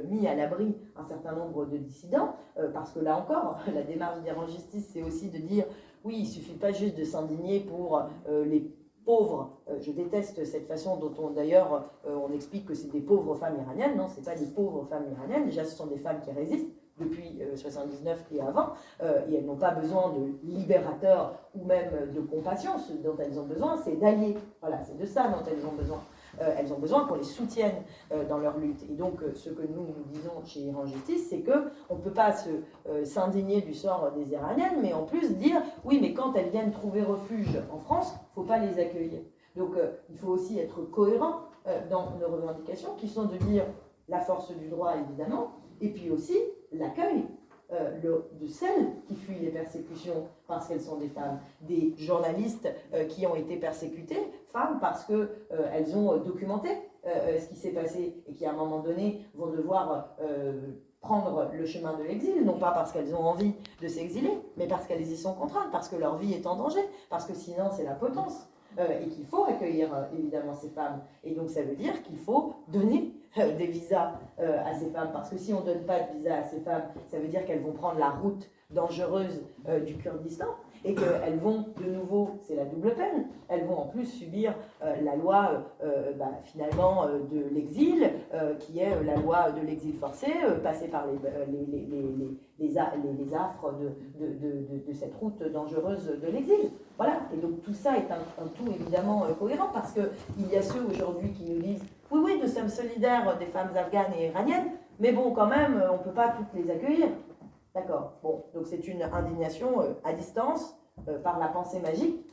mis à l'abri un certain nombre de dissidents, parce que là encore, la démarche d'Iran Justice, c'est aussi de dire, oui, il ne suffit pas juste de s'indigner pour les pauvres, je déteste cette façon dont on explique que c'est des pauvres femmes iraniennes. Non, ce n'est pas des pauvres femmes iraniennes. Déjà, ce sont des femmes qui résistent depuis 79 et avant, et elles n'ont pas besoin de libérateurs ou même de compassion. Ce dont elles ont besoin, c'est d'alliés. Voilà, c'est de ça dont elles ont besoin. Elles ont besoin qu'on les soutienne dans leur lutte. Et donc, ce que nous disons chez Iran Justice, c'est qu'on ne peut pas s'indigner du sort des Iraniennes, mais en plus dire, oui, mais quand elles viennent trouver refuge en France, il ne faut pas les accueillir. Donc, il faut aussi être cohérent dans nos revendications, qui sont de dire la force du droit, évidemment, et puis aussi l'accueil de celles qui fuient les persécutions parce qu'elles sont des femmes, des journalistes qui ont été persécutées, femmes parce qu'elles ont documenté ce qui s'est passé et qui à un moment donné vont devoir prendre le chemin de l'exil, non pas parce qu'elles ont envie de s'exiler, mais parce qu'elles y sont contraintes, parce que leur vie est en danger, parce que sinon c'est la potence. Et qu'il faut accueillir évidemment ces femmes. Et donc ça veut dire qu'il faut donner des visas à ces femmes, parce que si on ne donne pas de visa à ces femmes, ça veut dire qu'elles vont prendre la route dangereuse du Kurdistan, et qu'elles vont de nouveau, c'est la double peine, elles vont en plus subir la loi finalement de l'exil, qui est la loi de l'exil forcé, passée par les affres de cette route dangereuse de l'exil. Voilà, et donc tout ça est un tout évidemment cohérent, parce qu'il y a ceux aujourd'hui qui nous disent « Oui, oui, nous sommes solidaires des femmes afghanes et iraniennes, mais bon, quand même, on ne peut pas toutes les accueillir. » D'accord, bon, donc c'est une indignation à distance, par la pensée magique,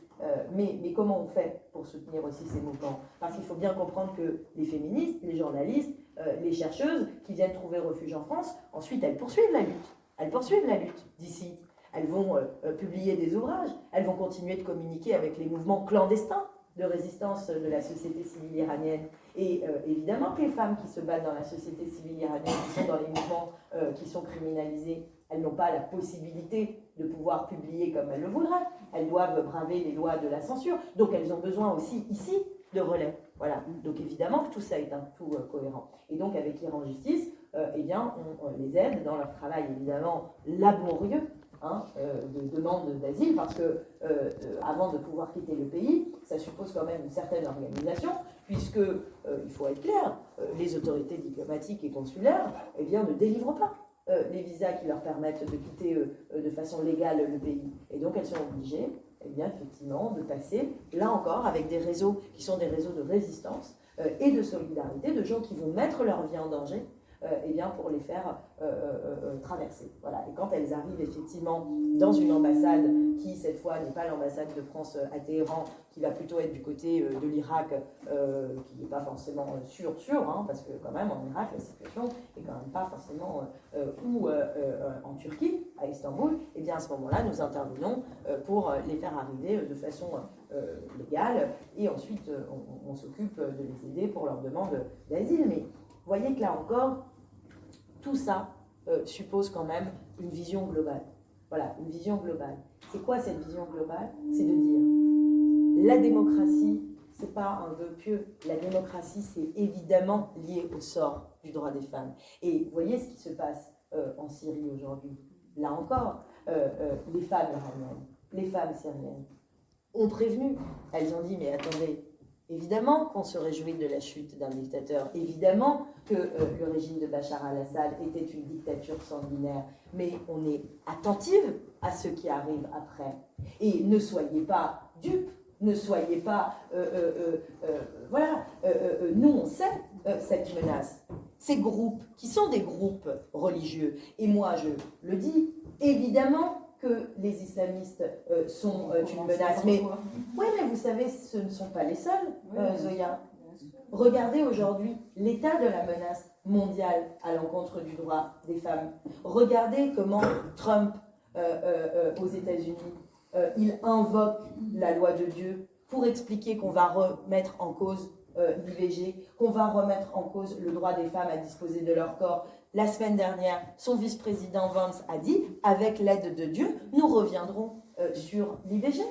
mais comment on fait pour soutenir aussi ces mouvements? Parce qu'il faut bien comprendre que les féministes, les journalistes, les chercheuses qui viennent trouver refuge en France, ensuite elles poursuivent la lutte. Elles poursuivent la lutte d'ici. Elles vont publier des ouvrages, elles vont continuer de communiquer avec les mouvements clandestins de résistance de la société civile iranienne. Et évidemment que les femmes qui se battent dans la société civile iranienne, qui sont dans les mouvements qui sont criminalisés, elles n'ont pas la possibilité de pouvoir publier comme elles le voudraient. Elles doivent braver les lois de la censure. Donc elles ont besoin aussi ici de relais. Voilà. Donc évidemment que tout ça est un tout cohérent. Et donc avec Iran Justice, eh bien, on les aide dans leur travail évidemment laborieux, de demande d'asile, parce que avant de pouvoir quitter le pays, ça suppose quand même une certaine organisation, puisque, il faut être clair, les autorités diplomatiques et consulaires eh bien, ne délivrent pas les visas qui leur permettent de quitter de façon légale le pays. Et donc elles sont obligées, eh bien, effectivement, de passer, là encore, avec des réseaux qui sont des réseaux de résistance et de solidarité, de gens qui vont mettre leur vie en danger, eh bien, pour les faire traverser. Voilà. Et quand elles arrivent effectivement dans une ambassade qui, cette fois, n'est pas l'ambassade de France à Téhéran, qui va plutôt être du côté de l'Irak, qui n'est pas forcément sûr, parce que quand même, en Irak, la situation est quand même pas forcément ou en Turquie, à Istanbul, et bien à ce moment-là, nous intervenons pour les faire arriver de façon légale, et ensuite, on s'occupe de les aider pour leur demande d'asile. Mais vous voyez que là encore, tout ça suppose quand même une vision globale. Voilà, une vision globale. C'est quoi cette vision globale? C'est de dire, la démocratie, c'est pas un vœu pieux. La démocratie, c'est évidemment lié au sort du droit des femmes. Et vous voyez ce qui se passe en Syrie aujourd'hui. Là encore, les femmes iraniennes, les femmes syriennes ont prévenu. Elles ont dit, mais attendez, évidemment qu'on se réjouit de la chute d'un dictateur, évidemment que le régime de Bachar al-Assad était une dictature sanguinaire, mais on est attentive à ce qui arrive après. Et ne soyez pas dupes, ne soyez pas... nous, on sait cette menace. Ces groupes, qui sont des groupes religieux, et moi je le dis, évidemment que les islamistes sont une menace, mais vous savez, ce ne sont pas les seuls, Zoya. Regardez aujourd'hui l'état de la menace mondiale à l'encontre du droit des femmes. Regardez comment Trump, aux États-Unis, il invoque la loi de Dieu pour expliquer qu'on va remettre en cause l'IVG, qu'on va remettre en cause le droit des femmes à disposer de leur corps. La semaine dernière, son vice-président Vance a dit, avec l'aide de Dieu, nous reviendrons sur l'IVG.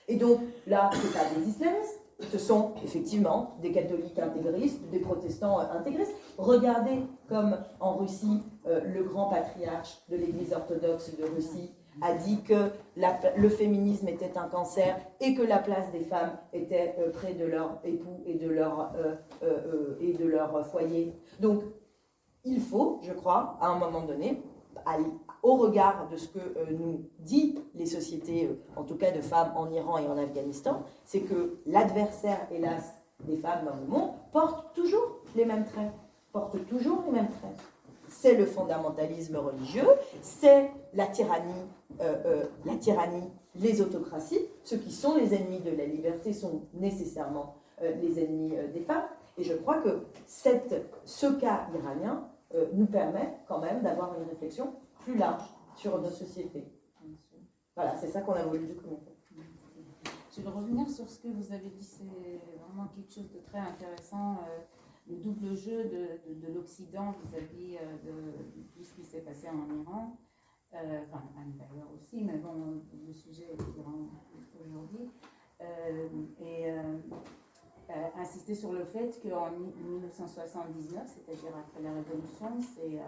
Et donc là, ce n'est pas des islamistes, ce sont effectivement des catholiques intégristes, des protestants intégristes. Regardez comme en Russie, le grand patriarche de l'Église orthodoxe de Russie a dit que le féminisme était un cancer et que la place des femmes était près de leur époux et de leur foyer. Donc, il faut, je crois, à un moment donné, au regard de ce que nous disent les sociétés, en tout cas de femmes en Iran et en Afghanistan, c'est que l'adversaire, hélas, des femmes dans le monde porte toujours les mêmes traits. C'est le fondamentalisme religieux, c'est la tyrannie, les autocraties. Ceux qui sont les ennemis de la liberté sont nécessairement les ennemis des femmes. Et je crois que ce cas iranien nous permet quand même d'avoir une réflexion plus large sur notre société. Voilà, c'est ça qu'on a voulu documenter. Je vais revenir sur ce que vous avez dit, c'est vraiment quelque chose de très intéressant, le double jeu de l'Occident vis-à-vis de tout ce qui s'est passé en Iran, enfin à l'intérieur aussi, mais bon, le sujet est différent aujourd'hui. Insister sur le fait qu'en 1979, c'est-à-dire après la Révolution, c'est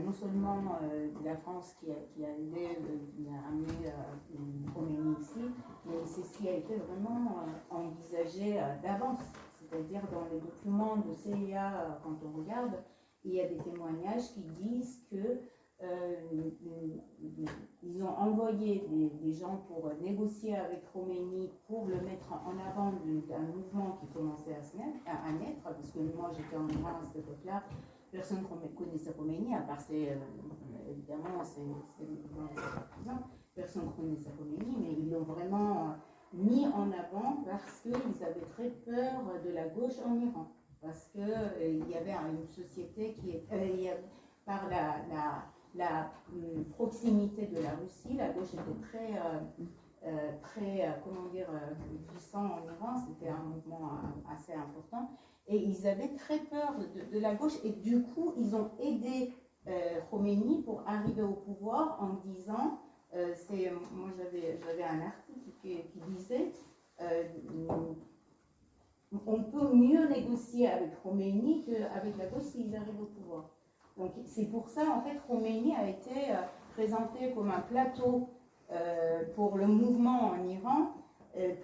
non seulement la France qui a aidé, qui a amené Khomeini ici, mais c'est ce qui a été vraiment envisagé d'avance. C'est-à-dire dans les documents de CIA, quand on regarde, il y a des témoignages qui disent que ils ont envoyé des gens pour négocier avec Khomeini pour le mettre en avant d'un mouvement qui commençait à naître, parce que moi j'étais en Iran à cette époque-là, personne ne connaissait Khomeini, à part évidemment c'est personne ne connaissait Khomeini, mais ils l'ont vraiment mis en avant parce qu'ils avaient très peur de la gauche en Iran, parce qu'il y avait une société qui est par la proximité de la Russie, la gauche était très puissant en Iran, c'était un mouvement assez important, et ils avaient très peur de la gauche, et du coup, ils ont aidé Khomeini pour arriver au pouvoir en disant, moi j'avais un article qui disait, on peut mieux négocier avec Khomeini qu'avec la gauche s'ils arrivent au pouvoir. Donc c'est pour ça, en fait, Khomeini a été présenté comme un plateau pour le mouvement en Iran,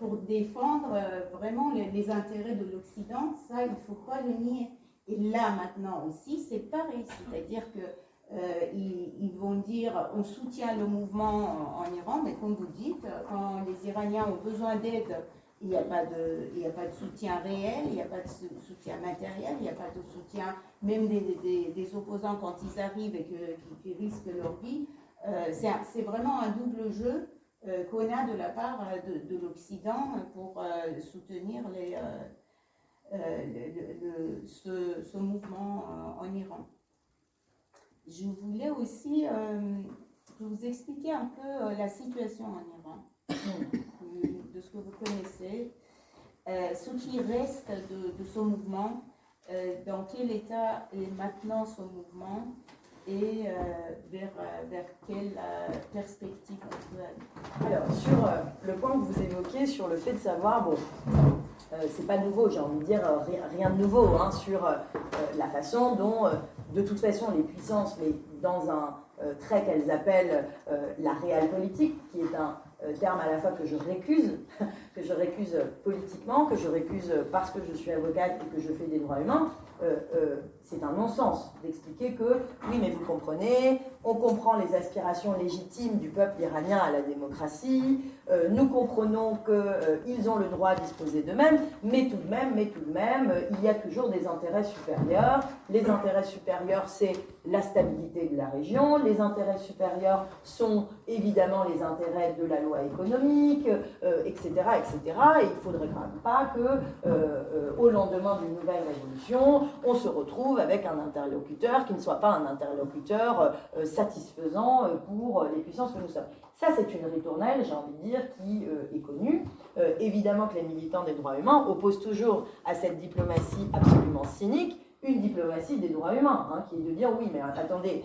pour défendre vraiment les intérêts de l'Occident. Ça, il ne faut pas le nier. Et là, maintenant aussi, c'est pareil. C'est-à-dire qu'ils vont dire, on soutient le mouvement en Iran, mais comme vous dites, quand les Iraniens ont besoin d'aide, il n'y a pas de soutien réel, il n'y a pas de soutien matériel, il n'y a pas de soutien même des opposants quand ils arrivent et qui risquent leur vie. C'est vraiment un double jeu qu'on a de la part de l'Occident pour soutenir ce mouvement en Iran. Je voulais aussi vous expliquer un peu la situation en Iran. De ce que vous connaissez, ce qui reste de ce mouvement, dans quel état est maintenant ce mouvement et vers quelle perspective on peut aller. Alors, sur le point que vous évoquez, sur le fait de savoir, bon, c'est pas nouveau, j'ai envie de dire, rien de nouveau, hein, sur la façon dont, de toute façon, les puissances, mais dans un trait qu'elles appellent la réelle-politique, qui est un terme à la fois que je récuse politiquement, que je récuse parce que je suis avocate et que je fais des droits humains, c'est un non-sens d'expliquer que, oui, mais vous comprenez, on comprend les aspirations légitimes du peuple iranien à la démocratie, nous comprenons qu'ils ont le droit à disposer d'eux-mêmes, mais tout de même, il y a toujours des intérêts supérieurs. Les intérêts supérieurs, c'est la stabilité de la région, les intérêts supérieurs sont évidemment les intérêts de la loi économique, etc., etc. Et il ne faudrait quand même pas qu'au lendemain d'une nouvelle révolution, on se retrouve avec un interlocuteur qui ne soit pas un interlocuteur satisfaisant pour les puissances que nous sommes. Ça, c'est une ritournelle, j'ai envie de dire, qui est connue. Évidemment que les militants des droits humains opposent toujours à cette diplomatie absolument cynique une diplomatie des droits humains, hein, qui est de dire oui, mais attendez,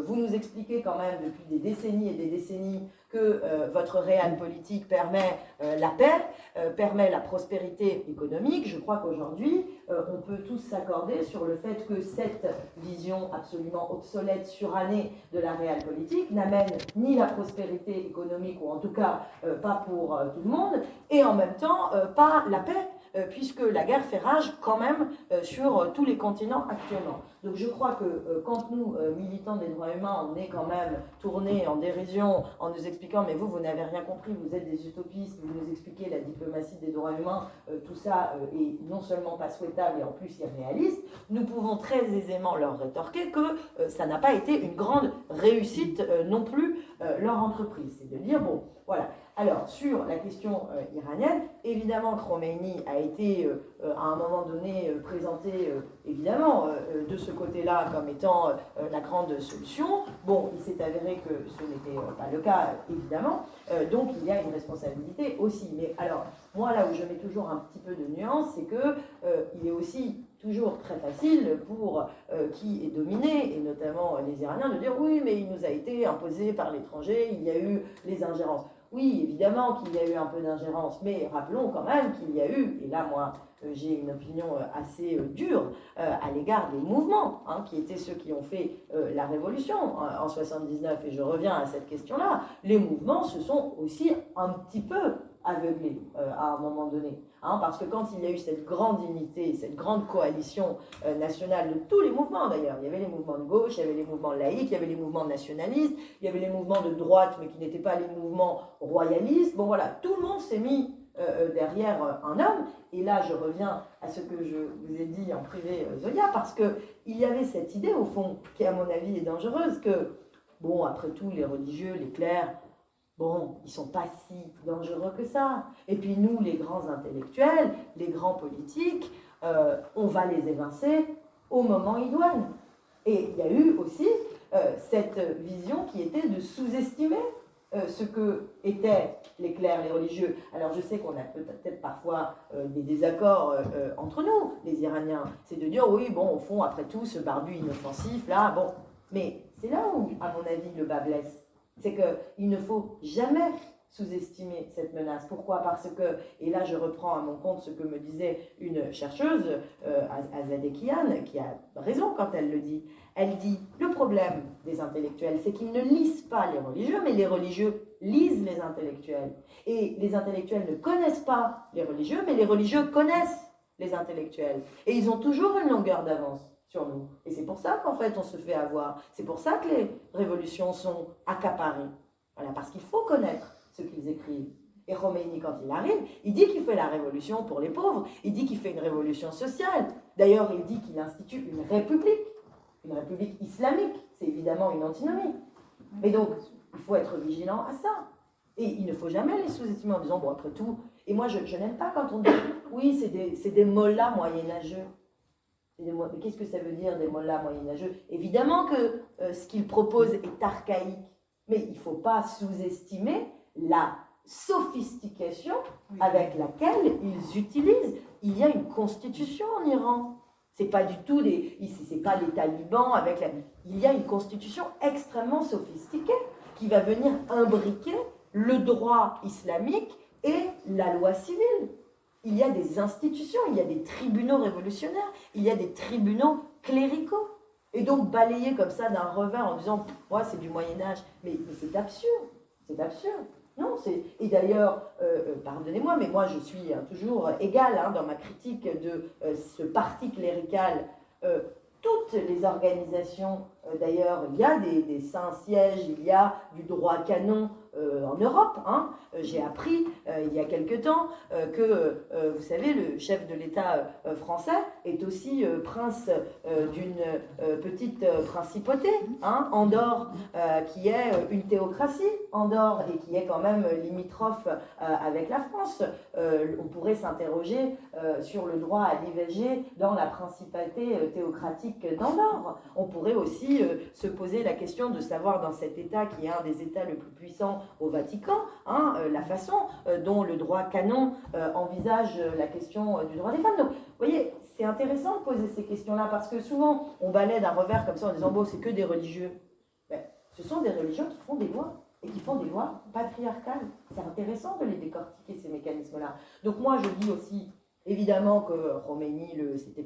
vous nous expliquez quand même depuis des décennies et des décennies que votre réelle politique permet la paix, permet la prospérité économique. Je crois qu'aujourd'hui, on peut tous s'accorder sur le fait que cette vision absolument obsolète, surannée de la réelle politique n'amène ni la prospérité économique, ou en tout cas pas pour tout le monde, et en même temps pas la paix, puisque la guerre fait rage quand même sur tous les continents actuellement. Donc je crois que quand nous, militants des droits humains, on est quand même tournés en dérision en nous expliquant « mais vous n'avez rien compris, vous êtes des utopistes, vous nous expliquez la diplomatie des droits humains, tout ça est non seulement pas souhaitable et en plus irréaliste », nous pouvons très aisément leur rétorquer que ça n'a pas été une grande réussite non plus leur entreprise. C'est de dire, bon, voilà. Alors, sur la question iranienne, évidemment, Khomeini a été à un moment donné présenté, évidemment, de ce ce côté-là comme étant la grande solution. Bon, il s'est avéré que ce n'était pas le cas, évidemment, donc il y a une responsabilité aussi. Mais alors, moi, là où je mets toujours un petit peu de nuance, c'est qu'il est aussi toujours très facile pour qui est dominé, et notamment les Iraniens, de dire oui, mais il nous a été imposé par l'étranger, il y a eu les ingérences. Oui, évidemment qu'il y a eu un peu d'ingérence, mais rappelons quand même qu'il y a eu, et là moi j'ai une opinion assez dure à l'égard des mouvements, hein, qui étaient ceux qui ont fait la révolution en 79, et je reviens à cette question-là, les mouvements se sont aussi un petit peu aveuglés à un moment donné. Hein, parce que quand il y a eu cette grande unité, cette grande coalition nationale de tous les mouvements d'ailleurs, il y avait les mouvements de gauche, il y avait les mouvements laïcs, il y avait les mouvements nationalistes, il y avait les mouvements de droite mais qui n'étaient pas les mouvements royalistes, bon voilà, tout le monde s'est mis derrière un homme, et là je reviens à ce que je vous ai dit en privé, Zoya, parce qu'il y avait cette idée au fond, qui à mon avis est dangereuse, que bon, après tout, les religieux, les clercs, bon, ils ne sont pas si dangereux que ça. Et puis nous, les grands intellectuels, les grands politiques, on va les évincer au moment idoine. Et il y a eu aussi cette vision qui était de sous-estimer ce que étaient les clercs, les religieux. Alors je sais qu'on a peut-être parfois des désaccords entre nous, les Iraniens. C'est de dire, oui, bon, au fond, après tout, ce barbu inoffensif, là, bon. Mais c'est là où, à mon avis, le bas blesse. C'est qu'il ne faut jamais sous-estimer cette menace. Pourquoi? Parce que, et là je reprends à mon compte ce que me disait une chercheuse, Azadekian, qui a raison quand elle le dit. Elle dit, le problème des intellectuels, c'est qu'ils ne lisent pas les religieux, mais les religieux lisent les intellectuels. Et les intellectuels ne connaissent pas les religieux, mais les religieux connaissent les intellectuels. Et ils ont toujours une longueur d'avance sur nous. Et c'est pour ça qu'en fait on se fait avoir. C'est pour ça que les révolutions sont accaparées. Voilà, parce qu'il faut connaître ce qu'ils écrivent. Et Khomeini, quand il arrive, il dit qu'il fait la révolution pour les pauvres, il dit qu'il fait une révolution sociale. D'ailleurs, il dit qu'il institue une république islamique. C'est évidemment une antinomie. Mais donc, il faut être vigilant à ça. Et il ne faut jamais les sous-estimer en disant, bon, après tout, et moi je n'aime pas quand on dit, oui, c'est des mollahs moyenâgeux. Mais qu'est-ce que ça veut dire, des mollahs moyenâgeux? Évidemment que ce qu'ils proposent est archaïque, mais il ne faut pas sous-estimer la sophistication avec laquelle ils utilisent. Il y a une constitution en Iran. C'est pas du tout c'est pas les talibans avec il y a une constitution extrêmement sophistiquée qui va venir imbriquer le droit islamique et la loi civile. Il y a des institutions, il y a des tribunaux révolutionnaires, il y a des tribunaux cléricaux. Et donc balayer comme ça d'un revers en disant « moi c'est du Moyen-Âge », mais c'est absurde, c'est absurde. Non, et d'ailleurs, pardonnez-moi, mais moi je suis toujours égale dans ma critique de ce parti clérical. Toutes les organisations, d'ailleurs, il y a des Saint-Sièges, il y a du droit canon en Europe. J'ai appris il y a quelque temps que, vous savez, le chef de l'État français est aussi prince d'une petite principauté, Andorre, qui est une théocratie, Andorre, et qui est quand même limitrophe avec la France. On pourrait s'interroger sur le droit à l'IVG dans la principauté théocratique d'Andorre. On pourrait aussi se poser la question de savoir dans cet État, qui est un des États les plus puissants au Vatican, la façon dont le droit canon envisage la question du droit des femmes. Donc, vous voyez, c'est intéressant de poser ces questions-là, parce que souvent, on balaie d'un revers comme ça en disant « bon, c'est que des religieux ». Ce sont des religions qui font des lois, et qui font des lois patriarcales. C'est intéressant de les décortiquer, ces mécanismes-là. Donc moi, je dis aussi, évidemment que Khomeini, c'était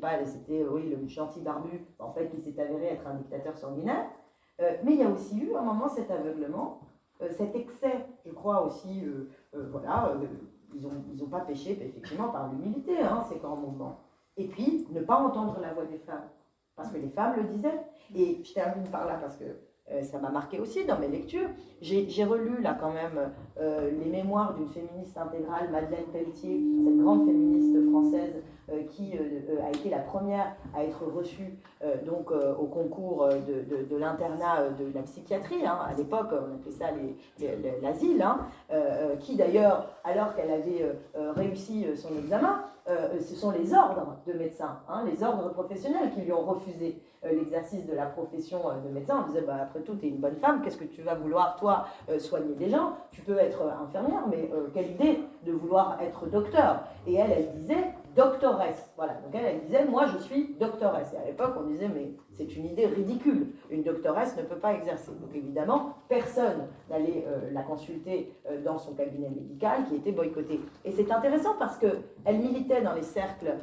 le gentil barbu, en fait, qui s'est avéré être un dictateur sanguinaire. Mais il y a aussi eu, à un moment, cet aveuglement, cet excès, je crois aussi, ils ont pas péché, effectivement, par l'humilité, ces grands mouvements. Et puis, ne pas entendre la voix des femmes, parce que les femmes le disaient. Et je termine par là, parce que ça m'a marqué aussi dans mes lectures. J'ai relu là quand même les mémoires d'une féministe intégrale, Madeleine Pelletier, cette grande féministe française qui a été la première à être reçue au concours de l'internat de la psychiatrie. À l'époque, on appelait ça l'asile, qui d'ailleurs, alors qu'elle avait réussi son examen, ce sont les ordres de médecins, les ordres professionnels qui lui ont refusé l'exercice de la profession de médecin. On disait, bah, après tout, tu es une bonne femme, qu'est-ce que tu vas vouloir, toi, soigner des gens? Tu peux être infirmière, mais quelle idée de vouloir être docteur? Et elle disait doctoresse. Voilà, donc elle disait, moi, je suis doctoresse. Et à l'époque, on disait, mais c'est une idée ridicule. Une doctoresse ne peut pas exercer. Donc évidemment, personne n'allait la consulter dans son cabinet médical qui était boycotté. Et c'est intéressant parce qu'elle militait dans les cercles,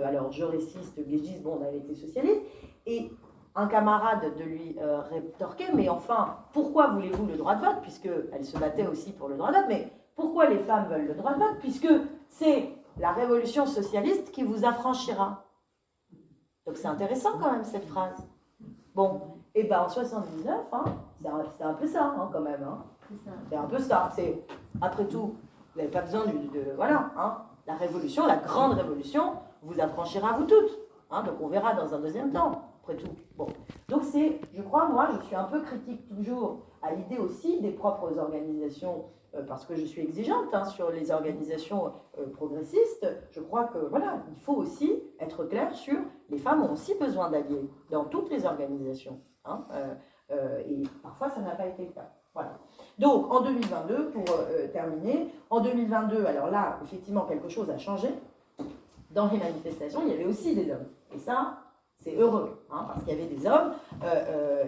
alors jurististes, guégistes, bon, elle était socialiste, et un camarade de lui rétorquait, mais enfin, pourquoi voulez-vous le droit de vote? Puisqu'elle se battait aussi pour le droit de vote, mais pourquoi les femmes veulent le droit de vote? Puisque c'est la révolution socialiste qui vous affranchira. Donc c'est intéressant quand même cette phrase. Bon, et ben en 79, hein, c'est un peu ça quand même. Hein. C'est un peu ça. C'est, après tout, vous n'avez pas besoin voilà, hein, la révolution, la grande révolution, vous affranchira vous toutes. Hein, donc on verra dans un deuxième temps, après tout. Bon. Donc c'est, je crois, moi, je suis un peu critique toujours à l'idée aussi des propres organisations, parce que je suis exigeante hein, sur les organisations progressistes. Je crois que, voilà, il faut aussi être clair sur les femmes ont aussi besoin d'alliés dans toutes les organisations. Hein, et parfois, ça n'a pas été le cas. Voilà. Donc, en 2022, pour terminer, en 2022, alors là, effectivement, quelque chose a changé. Dans les manifestations, il y avait aussi des hommes. Et ça, c'est heureux, hein, parce qu'il y avait des hommes.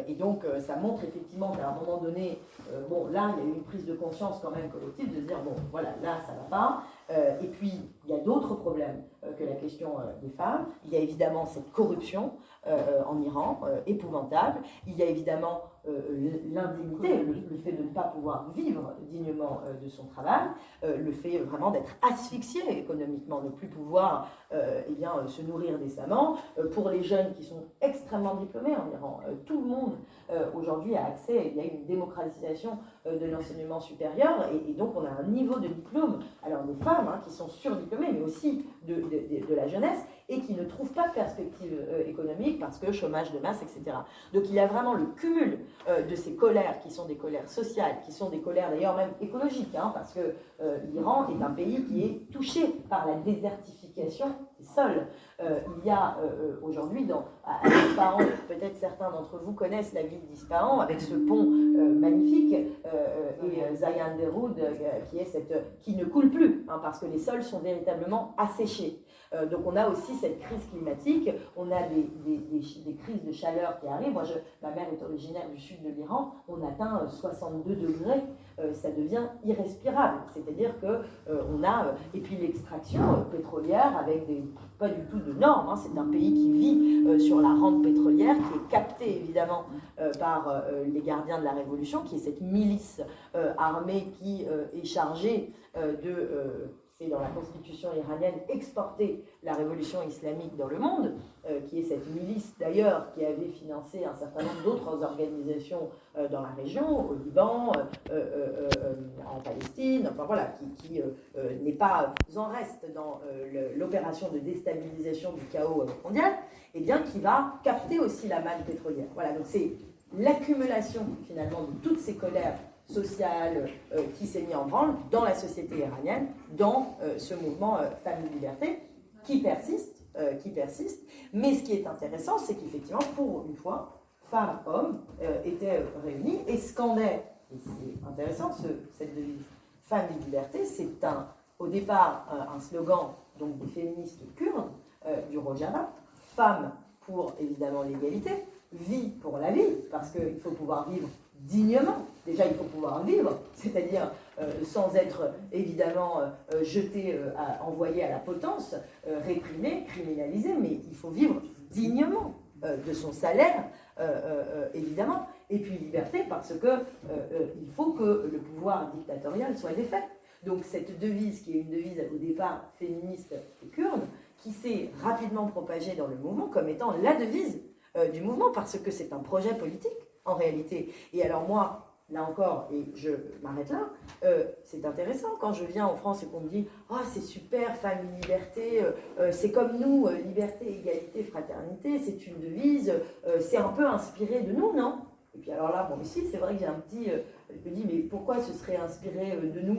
Et donc, ça montre effectivement qu'à un moment donné, bon, là, il y a eu une prise de conscience quand même collective de se dire, bon, voilà, là, ça ne va pas. Et puis, il y a d'autres problèmes que la question des femmes. Il y a évidemment cette corruption en Iran, épouvantable. Il y a évidemment l'indemnité, le fait de ne pas pouvoir vivre dignement de son travail, le fait vraiment d'être asphyxié économiquement, de ne plus pouvoir eh bien, se nourrir décemment. Pour les jeunes qui sont extrêmement diplômés en Iran, tout le monde aujourd'hui a accès, il y a une démocratisation de l'enseignement supérieur et donc on a un niveau de diplôme, alors des femmes hein, qui sont surdiplômées, mais aussi de la jeunesse et qui ne trouvent pas de perspective économique parce que chômage de masse, etc. Donc il y a vraiment le cumul de ces colères qui sont des colères sociales, qui sont des colères d'ailleurs même écologiques, hein, parce que l'Iran est un pays qui est touché par la désertification des sols. Il y a aujourd'hui à Ispahan, peut-être certains d'entre vous connaissent la ville d'Ispahan avec ce pont magnifique et Zayan Deroud qui ne coule plus hein, parce que les sols sont véritablement asséchés. Donc on a aussi cette crise climatique, on a des crises de chaleur qui arrivent. Moi, ma mère est originaire du sud de l'Iran, on atteint 62 degrés, ça devient irrespirable. C'est-à-dire que on a, et puis l'extraction pétrolière avec pas du tout de normes, hein. C'est un pays qui vit sur la rente pétrolière, qui est capté évidemment par les gardiens de la révolution, qui est cette milice armée qui est chargée c'est dans la constitution iranienne, exporter la révolution islamique dans le monde, qui est cette milice d'ailleurs qui avait financé un certain nombre d'autres organisations dans la région, au Liban, en Palestine, enfin voilà, qui n'est pas en reste dans l'opération de déstabilisation du chaos mondial, et bien qui va capter aussi la manne pétrolière. Voilà, donc c'est l'accumulation finalement de toutes ces colères sociale qui s'est mis en branle dans la société iranienne, dans ce mouvement Famille-Liberté qui persiste. Mais ce qui est intéressant, c'est qu'effectivement, pour une fois, femmes, hommes étaient réunis et scandaient, et c'est intéressant cette devise, Famille-Liberté, c'est au départ un slogan donc, des féministes kurdes du Rojava, femmes pour évidemment l'égalité, vie pour la vie, parce qu'il faut pouvoir vivre dignement. Déjà, il faut pouvoir vivre, c'est-à-dire sans être évidemment jeté, envoyé à la potence, réprimé, criminalisé, mais il faut vivre dignement de son salaire, évidemment. Et puis liberté, parce que il faut que le pouvoir dictatorial soit défait. Donc cette devise, qui est une devise au départ féministe et kurde, qui s'est rapidement propagée dans le mouvement comme étant la devise du mouvement, parce que c'est un projet politique, en réalité. Et alors moi, là encore, et je m'arrête là, c'est intéressant quand je viens en France et qu'on me dit « Ah, c'est super, famille, liberté, c'est comme nous, liberté, égalité, fraternité, c'est une devise, c'est un peu inspiré de nous, non ?» Et puis alors là, bon, ici, c'est vrai que j'ai un petit... je me dis « Mais pourquoi ce serait inspiré de nous ?»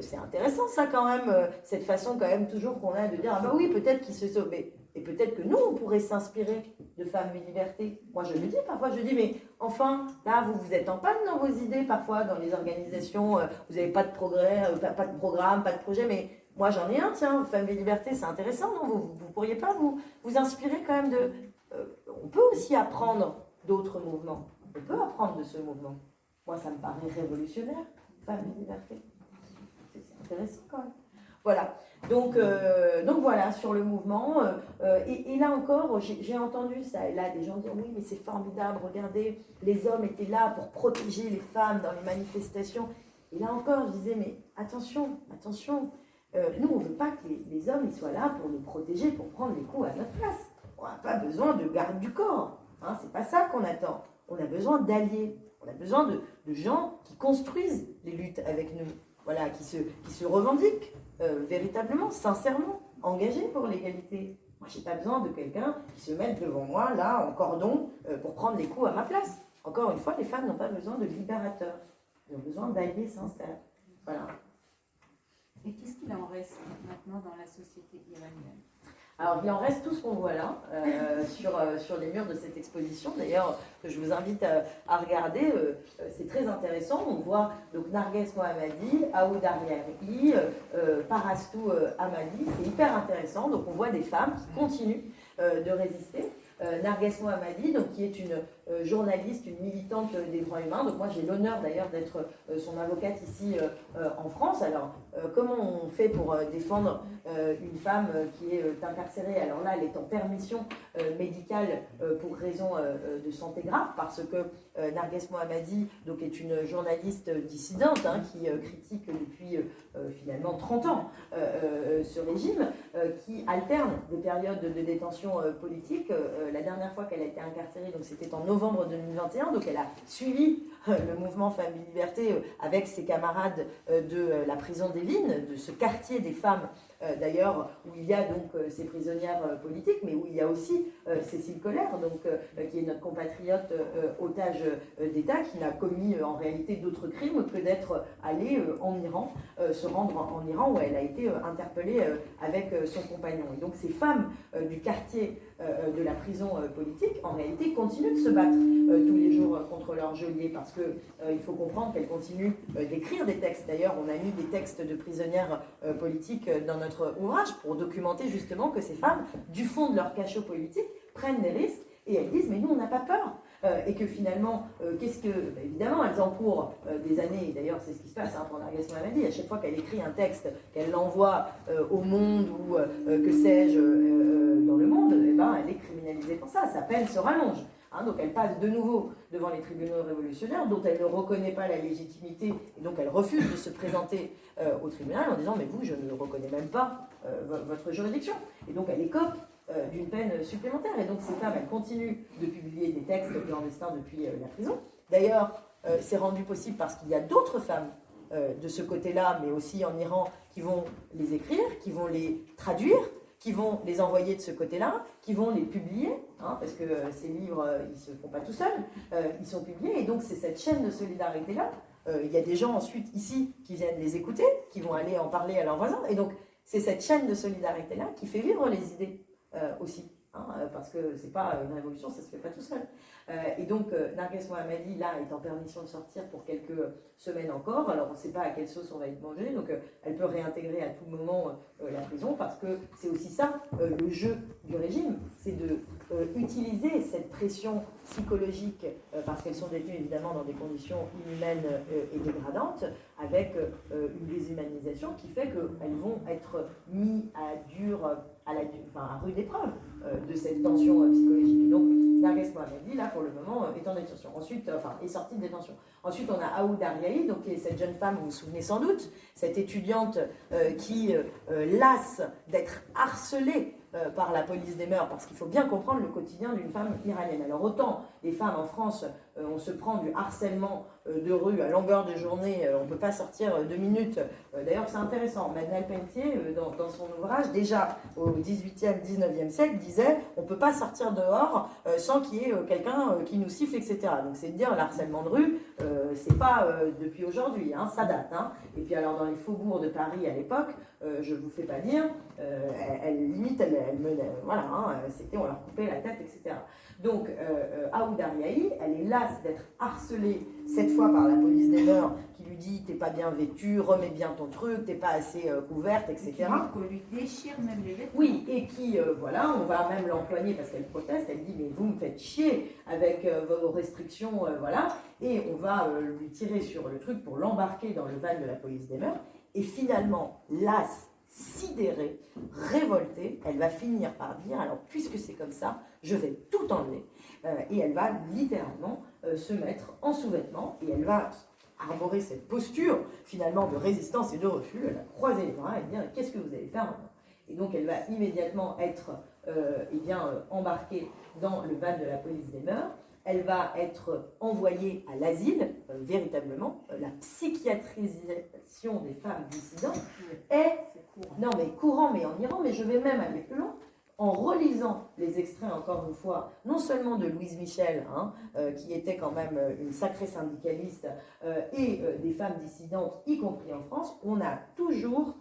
C'est intéressant ça quand même, cette façon quand même toujours qu'on a de dire « Ah bah oui, peut-être qu'il se sauve. » Mais Et peut-être que nous, on pourrait s'inspirer de Femmes et Libertés. Moi, je le dis parfois, je dis, mais enfin, là, vous êtes en panne dans vos idées, parfois, dans les organisations, vous n'avez pas de progrès, pas de programme, pas de projet, mais moi, j'en ai un, tiens, Femmes et Libertés, c'est intéressant, non? Vous pourriez pas vous inspirer quand même de... on peut aussi apprendre d'autres mouvements. On peut apprendre de ce mouvement. Moi, ça me paraît révolutionnaire, Femmes et Libertés. C'est intéressant quand même. Voilà. Donc voilà, sur le mouvement. Et là encore, j'ai entendu ça et là des gens dire oui, mais c'est formidable, regardez, les hommes étaient là pour protéger les femmes dans les manifestations. Et là encore, je disais, mais attention, attention, nous, on ne veut pas que les hommes ils soient là pour nous protéger, pour prendre les coups à notre place. On n'a pas besoin de garde du corps. Hein, c'est pas ça qu'on attend. On a besoin d'alliés. On a besoin de gens qui construisent les luttes avec nous. Voilà, qui se revendiquent véritablement, sincèrement, engagés pour l'égalité. Moi, je n'ai pas besoin de quelqu'un qui se mette devant moi, là, en cordon, pour prendre les coups à ma place. Encore une fois, les femmes n'ont pas besoin de libérateurs. Elles ont besoin d'alliés sincères. Voilà. Et qu'est-ce qu'il en reste maintenant dans la société iranienne? Alors, il en reste tout ce qu'on voit là, sur les murs de cette exposition, d'ailleurs, que je vous invite à regarder. C'est très intéressant. On voit donc Narges Mohammadi, Aoud Ariari, Parastou Hamadi. C'est hyper intéressant. Donc, on voit des femmes qui continuent de résister. Narges Mohammadi, donc, qui est une journaliste, une militante des droits humains. Donc moi j'ai l'honneur d'ailleurs d'être son avocate ici en France. Alors comment on fait pour défendre une femme qui est incarcérée? Alors là elle est en permission médicale pour raison de santé grave, parce que Narges Mohammadi donc, est une journaliste dissidente qui critique depuis finalement 30 ans ce régime, qui alterne des périodes de détention politique. La dernière fois qu'elle a été incarcérée, donc c'était en novembre 2021, donc elle a suivi le mouvement Femmes et Libertés avec ses camarades de la prison d'Evin, de ce quartier des femmes d'ailleurs, où il y a donc ces prisonnières politiques, mais où il y a aussi Cécile Collère, donc, qui est notre compatriote otage d'État, qui n'a commis en réalité d'autres crimes que d'être allée en Iran, se rendre en Iran, où elle a été interpellée avec son compagnon. Et donc ces femmes du quartier de la prison politique, en réalité, continuent de se battre tous les jours contre leur geôlier, parce qu'il faut comprendre qu'elles continuent d'écrire des textes. D'ailleurs, on a mis des textes de prisonnières politiques dans notre ouvrage pour documenter justement que ces femmes, du fond de leur cachot politique, prennent des risques et elles disent mais nous on n'a pas peur. Et que finalement, évidemment, elles encourent des années, et d'ailleurs c'est ce qui se passe pour Narges Mohammadi, à chaque fois qu'elle écrit un texte, qu'elle l'envoie au monde ou que sais-je, dans le monde, eh ben, elle est criminalisée pour ça, sa peine se rallonge. Donc elle passe de nouveau devant les tribunaux révolutionnaires, dont elle ne reconnaît pas la légitimité, et donc elle refuse de se présenter au tribunal en disant mais vous, je ne reconnais même pas votre juridiction. Et donc elle écope d'une peine supplémentaire. Et donc ces femmes, elles continuent de publier des textes clandestins depuis la prison. D'ailleurs, c'est rendu possible parce qu'il y a d'autres femmes de ce côté-là, mais aussi en Iran, qui vont les écrire, qui vont les traduire, qui vont les envoyer de ce côté-là, qui vont les publier, parce que ces livres, ils ne se font pas tout seuls, ils sont publiés. Et donc c'est cette chaîne de solidarité-là. Il y a des gens ensuite ici qui viennent les écouter, qui vont aller en parler à leurs voisins. Et donc c'est cette chaîne de solidarité-là qui fait vivre les idées aussi. Parce que c'est pas une révolution, ça se fait pas tout seul. Et donc Narges Mohammadi là est en permission de sortir pour quelques semaines encore. Alors on ne sait pas à quelle sauce on va être mangé, donc elle peut réintégrer à tout moment la prison, parce que c'est aussi ça le jeu du régime, c'est de utiliser cette pression psychologique, parce qu'elles sont détenues évidemment dans des conditions inhumaines et dégradantes, avec une déshumanisation qui fait qu'elles vont être mises à rude épreuve de cette tension psychologique. Et donc Narges Mohammadi là pour le moment est en détention. Ensuite, est sortie de détention. Ensuite, on a Aoud Ariari, donc qui est cette jeune femme, vous vous souvenez sans doute, cette étudiante qui lasse d'être harcelée par la police des mœurs, parce qu'il faut bien comprendre le quotidien d'une femme iranienne. Alors autant les femmes en France, on se prend du harcèlement de rue à longueur de journée, on ne peut pas sortir 2 minutes. D'ailleurs c'est intéressant, Manuel Pelletier dans son ouvrage, déjà au 18e, 19e siècle, disait on ne peut pas sortir dehors sans qu'il y ait quelqu'un qui nous siffle, etc. Donc c'est de dire le harcèlement de rue, c'est pas depuis aujourd'hui, hein, ça date. Hein. Et puis alors dans les faubourgs de Paris à l'époque, je vous fais pas dire, limite, elle menait, voilà, hein, c'était, on leur coupait la tête, etc. Donc Aouda Ariaï, elle est lasse d'être harcelée cette fois par la police des mœurs qui lui dit t'es pas bien vêtue, remets bien ton truc, t'es pas assez couverte, etc. Qu'on lui déchire même les vêtements. Oui, et qui, voilà, on va même l'employer parce qu'elle proteste, elle dit mais vous me faites chier avec vos restrictions, voilà, et on va lui tirer sur le truc pour l'embarquer dans le van de la police des mœurs, et finalement, lasse, sidérée, révoltée, elle va finir par dire alors puisque c'est comme ça, je vais tout enlever, et elle va littéralement se mettre en sous-vêtements, et elle va arborer cette posture finalement de résistance et de refus, elle va croiser les bras et dire qu'est-ce que vous allez faire maintenant? Et donc elle va immédiatement être embarquée dans le van de la police des mœurs. Elle va être envoyée à l'asile, véritablement. La psychiatrisation des femmes dissidentes est non mais courant, mais en Iran, mais je vais même aller plus loin. En relisant les extraits, encore une fois, non seulement de Louise Michel, hein, qui était quand même une sacrée syndicaliste, et des femmes dissidentes, y compris en France, on a toujours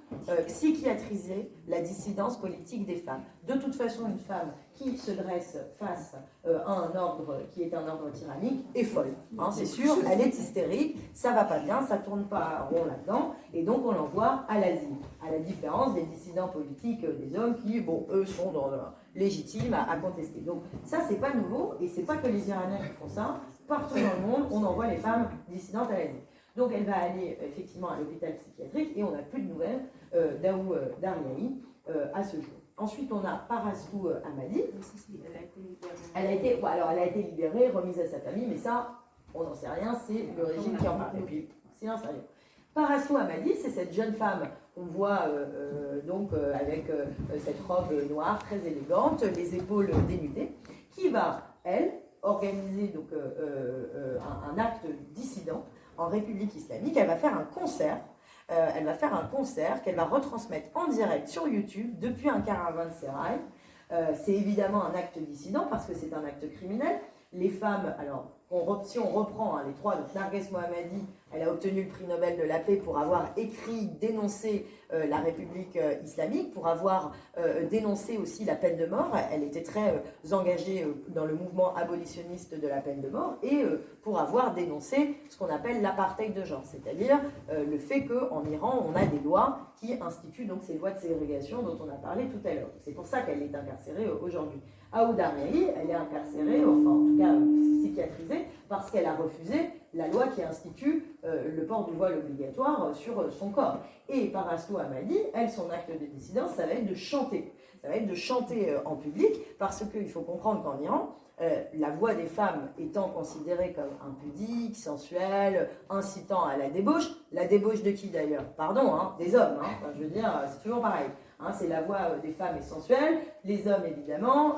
psychiatrisé la dissidence politique des femmes. De toute façon, une femme qui se dresse face à un ordre qui est un ordre tyrannique est folle. Hein, c'est sûr, elle est hystérique, ça va pas bien, ça tourne pas rond là-dedans, et donc on l'envoie à l'asile. À la différence des dissidents politiques des hommes qui, bon, eux, sont légitimes à contester. Donc ça, c'est pas nouveau, et c'est pas que les Iraniens qui font ça. Partout dans le monde, on envoie les femmes dissidentes à l'asile. Donc elle va aller effectivement à l'hôpital psychiatrique, et on n'a plus de nouvelles d'Aou Dariaï à ce jour. Ensuite, on a Parastou Hamadi. Elle a été libérée, remise à sa famille, mais ça, on n'en sait rien, c'est le régime qui en parle. Et puis, c'est un sérieux. Parastou Hamadi, c'est cette jeune femme qu'on voit avec cette robe noire très élégante, les épaules dénudées, qui va, elle, organiser donc, un acte dissident en République islamique. Elle va faire un concert. Qu'elle va retransmettre en direct sur YouTube depuis un caravansérail. C'est évidemment un acte dissident parce que c'est un acte criminel. Les femmes, alors, si on reprend les trois, donc Narges Mohammadi, elle a obtenu le prix Nobel de la paix pour avoir écrit, dénoncé la République islamique, pour avoir dénoncé aussi la peine de mort. Elle était très engagée dans le mouvement abolitionniste de la peine de mort et pour avoir dénoncé ce qu'on appelle l'apartheid de genre, c'est-à-dire le fait qu'en Iran, on a des lois qui instituent donc ces lois de ségrégation dont on a parlé tout à l'heure. C'est pour ça qu'elle est incarcérée aujourd'hui. Aouda Ariaï, elle est incarcérée, enfin en tout cas psychiatrisée, parce qu'elle a refusé la loi qui institue le port du voile obligatoire sur son corps. Et Parastou Hamadi, elle, son acte de dissidence, ça va être de chanter. Ça va être de chanter en public, parce qu'il faut comprendre qu'en Iran, la voix des femmes étant considérée comme impudique, sensuelle, incitant à la débauche de qui d'ailleurs? Pardon, hein, des hommes, hein, enfin, je veux dire, c'est toujours pareil. Hein, c'est la voix des femmes est sensuelle, les hommes évidemment,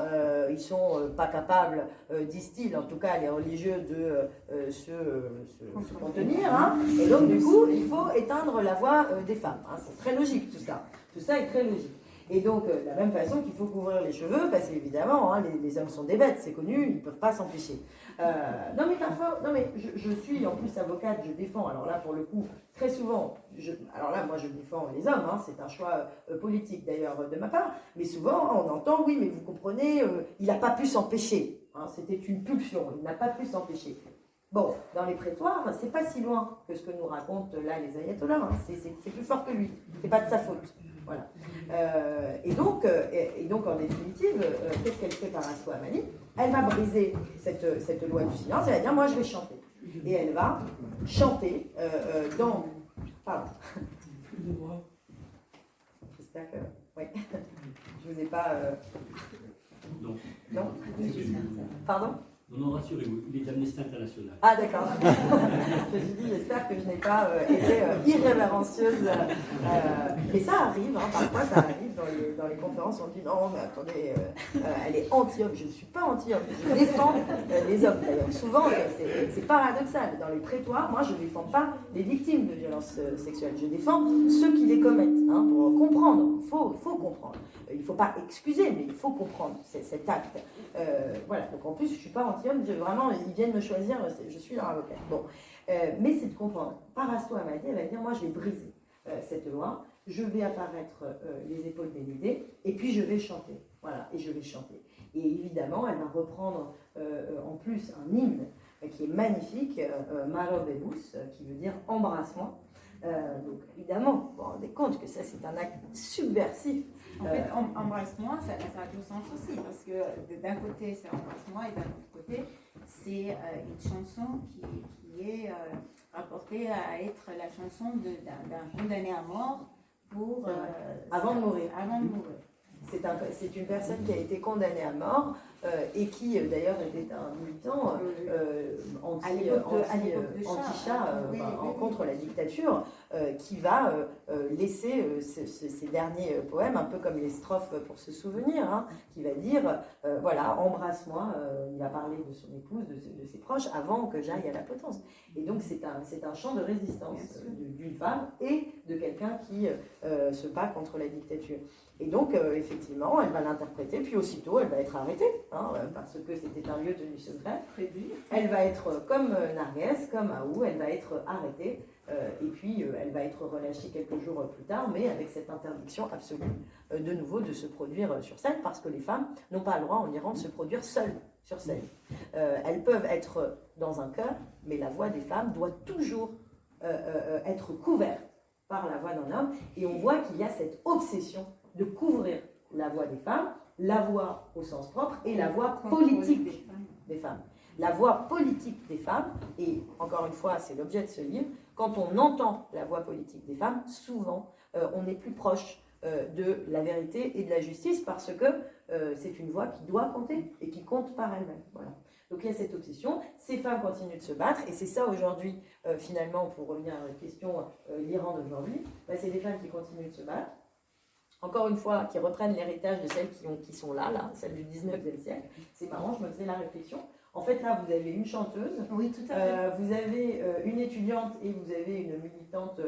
ils sont pas capables, disent-ils, en tout cas les religieux, de se contenir. Hein, et donc du coup, il faut éteindre la voix des femmes. Hein, c'est très logique tout ça. Tout ça est très logique. Et donc, de la même façon qu'il faut couvrir les cheveux, parce qu'évidemment, hein, les hommes sont des bêtes, c'est connu, ils ne peuvent pas s'empêcher. Non mais parfois, je suis en plus avocate, je défends, alors là pour le coup, très souvent, alors là moi je défends les hommes, hein, c'est un choix politique d'ailleurs de ma part, mais souvent on entend, oui mais vous comprenez, il n'a pas pu s'empêcher, hein, c'était une pulsion, il n'a pas pu s'empêcher. Bon, dans les prétoires, c'est pas si loin que ce que nous racontent là les ayatollahs, hein, c'est plus fort que lui, c'est pas de sa faute. Voilà. Et donc, en définitive, qu'est-ce qu'elle fait Parastou Hamadi? Elle va briser cette loi du silence, elle va dire, moi je vais chanter. Et elle va chanter dans... Pardon. J'espère que... Oui. Je vous ai pas... Non. Non. Pardon? Non, rassurez-vous, il est d'Amnesty International. Ah d'accord. Je me suis dit, j'espère que je n'ai pas été irrévérencieuse. Mais ça arrive, hein, parfois ça arrive. dans les conférences, on dit non, mais attendez, elle est anti-homme. Je ne suis pas anti-homme, je défends les hommes. D'ailleurs, souvent, c'est paradoxal. Dans les prétoires, moi, je ne défends pas les victimes de violences sexuelles. Je défends ceux qui les commettent, hein, pour comprendre. Il faut comprendre. Il ne faut pas excuser, mais il faut comprendre cet acte. Voilà, donc en plus, je ne suis pas anti-homme. Vraiment, ils viennent me choisir, je suis leur avocate. Bon. Mais c'est de comprendre. Parasto, elle va dire, moi, je vais briser cette loi. Je vais apparaître les épaules dénudées et puis je vais chanter. Voilà, et je vais chanter. Et évidemment, elle va reprendre en plus un hymne qui est magnifique, Maro Bebus, qui veut dire embrasse-moi. Donc évidemment, vous vous rendez compte que ça c'est un acte subversif. En fait, embrasse-moi, ça a deux sens aussi, parce que d'un côté c'est embrasse-moi et d'un autre côté c'est une chanson qui est rapportée à être la chanson d'un condamné à mort pour avant de mourir. Avant de mourir. C'est une personne qui a été condamnée à mort et qui d'ailleurs était un militant anti-chat contre la dictature, qui va laisser ces derniers poèmes, un peu comme les strophes pour se souvenir, hein, qui va dire voilà, embrasse-moi, il va parler de son épouse, de ses proches, avant que j'aille à la potence. Et donc c'est un chant de résistance d'une femme et de quelqu'un qui se bat contre la dictature. Et donc, effectivement, elle va l'interpréter, puis aussitôt, elle va être arrêtée, hein, parce que c'était un lieu tenu secret. Elle va être comme Narges, comme Aou, elle va être arrêtée, et puis elle va être relâchée quelques jours plus tard, mais avec cette interdiction absolue, de nouveau, de se produire sur scène, parce que les femmes n'ont pas le droit en Iran de se produire seules sur scène. Elles peuvent être dans un chœur, mais la voix des femmes doit toujours être couverte par la voix d'un homme, et on voit qu'il y a cette obsession de couvrir la voix des femmes, la voix au sens propre et la voix politique des femmes. La voix politique des femmes, et encore une fois, c'est l'objet de ce livre, quand on entend la voix politique des femmes, souvent, on est plus proche de la vérité et de la justice parce que c'est une voix qui doit compter et qui compte par elle-même. Voilà. Donc il y a cette obsession, ces femmes continuent de se battre, et c'est ça aujourd'hui, finalement, pour revenir à votre question, l'Iran d'aujourd'hui, c'est des femmes qui continuent de se battre, encore une fois, qui reprennent l'héritage de celles qui sont là, celles du 19e siècle. C'est marrant, je me faisais la réflexion. En fait, là, vous avez une chanteuse, oui, tout à fait. Vous avez une étudiante et vous avez une militante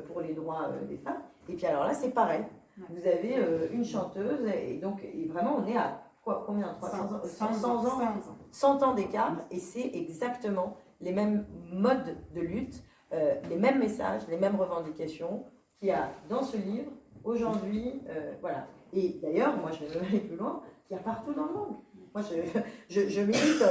pour les droits des femmes. Et puis alors là, c'est pareil. Vous avez une chanteuse, et donc et vraiment, on est à combien 100 ans d'écart, et c'est exactement les mêmes modes de lutte, les mêmes messages, les mêmes revendications qu'il y a dans ce livre. Aujourd'hui, voilà. Et d'ailleurs, moi, je vais même aller plus loin, qu'il y a partout dans le monde. Moi, je milite,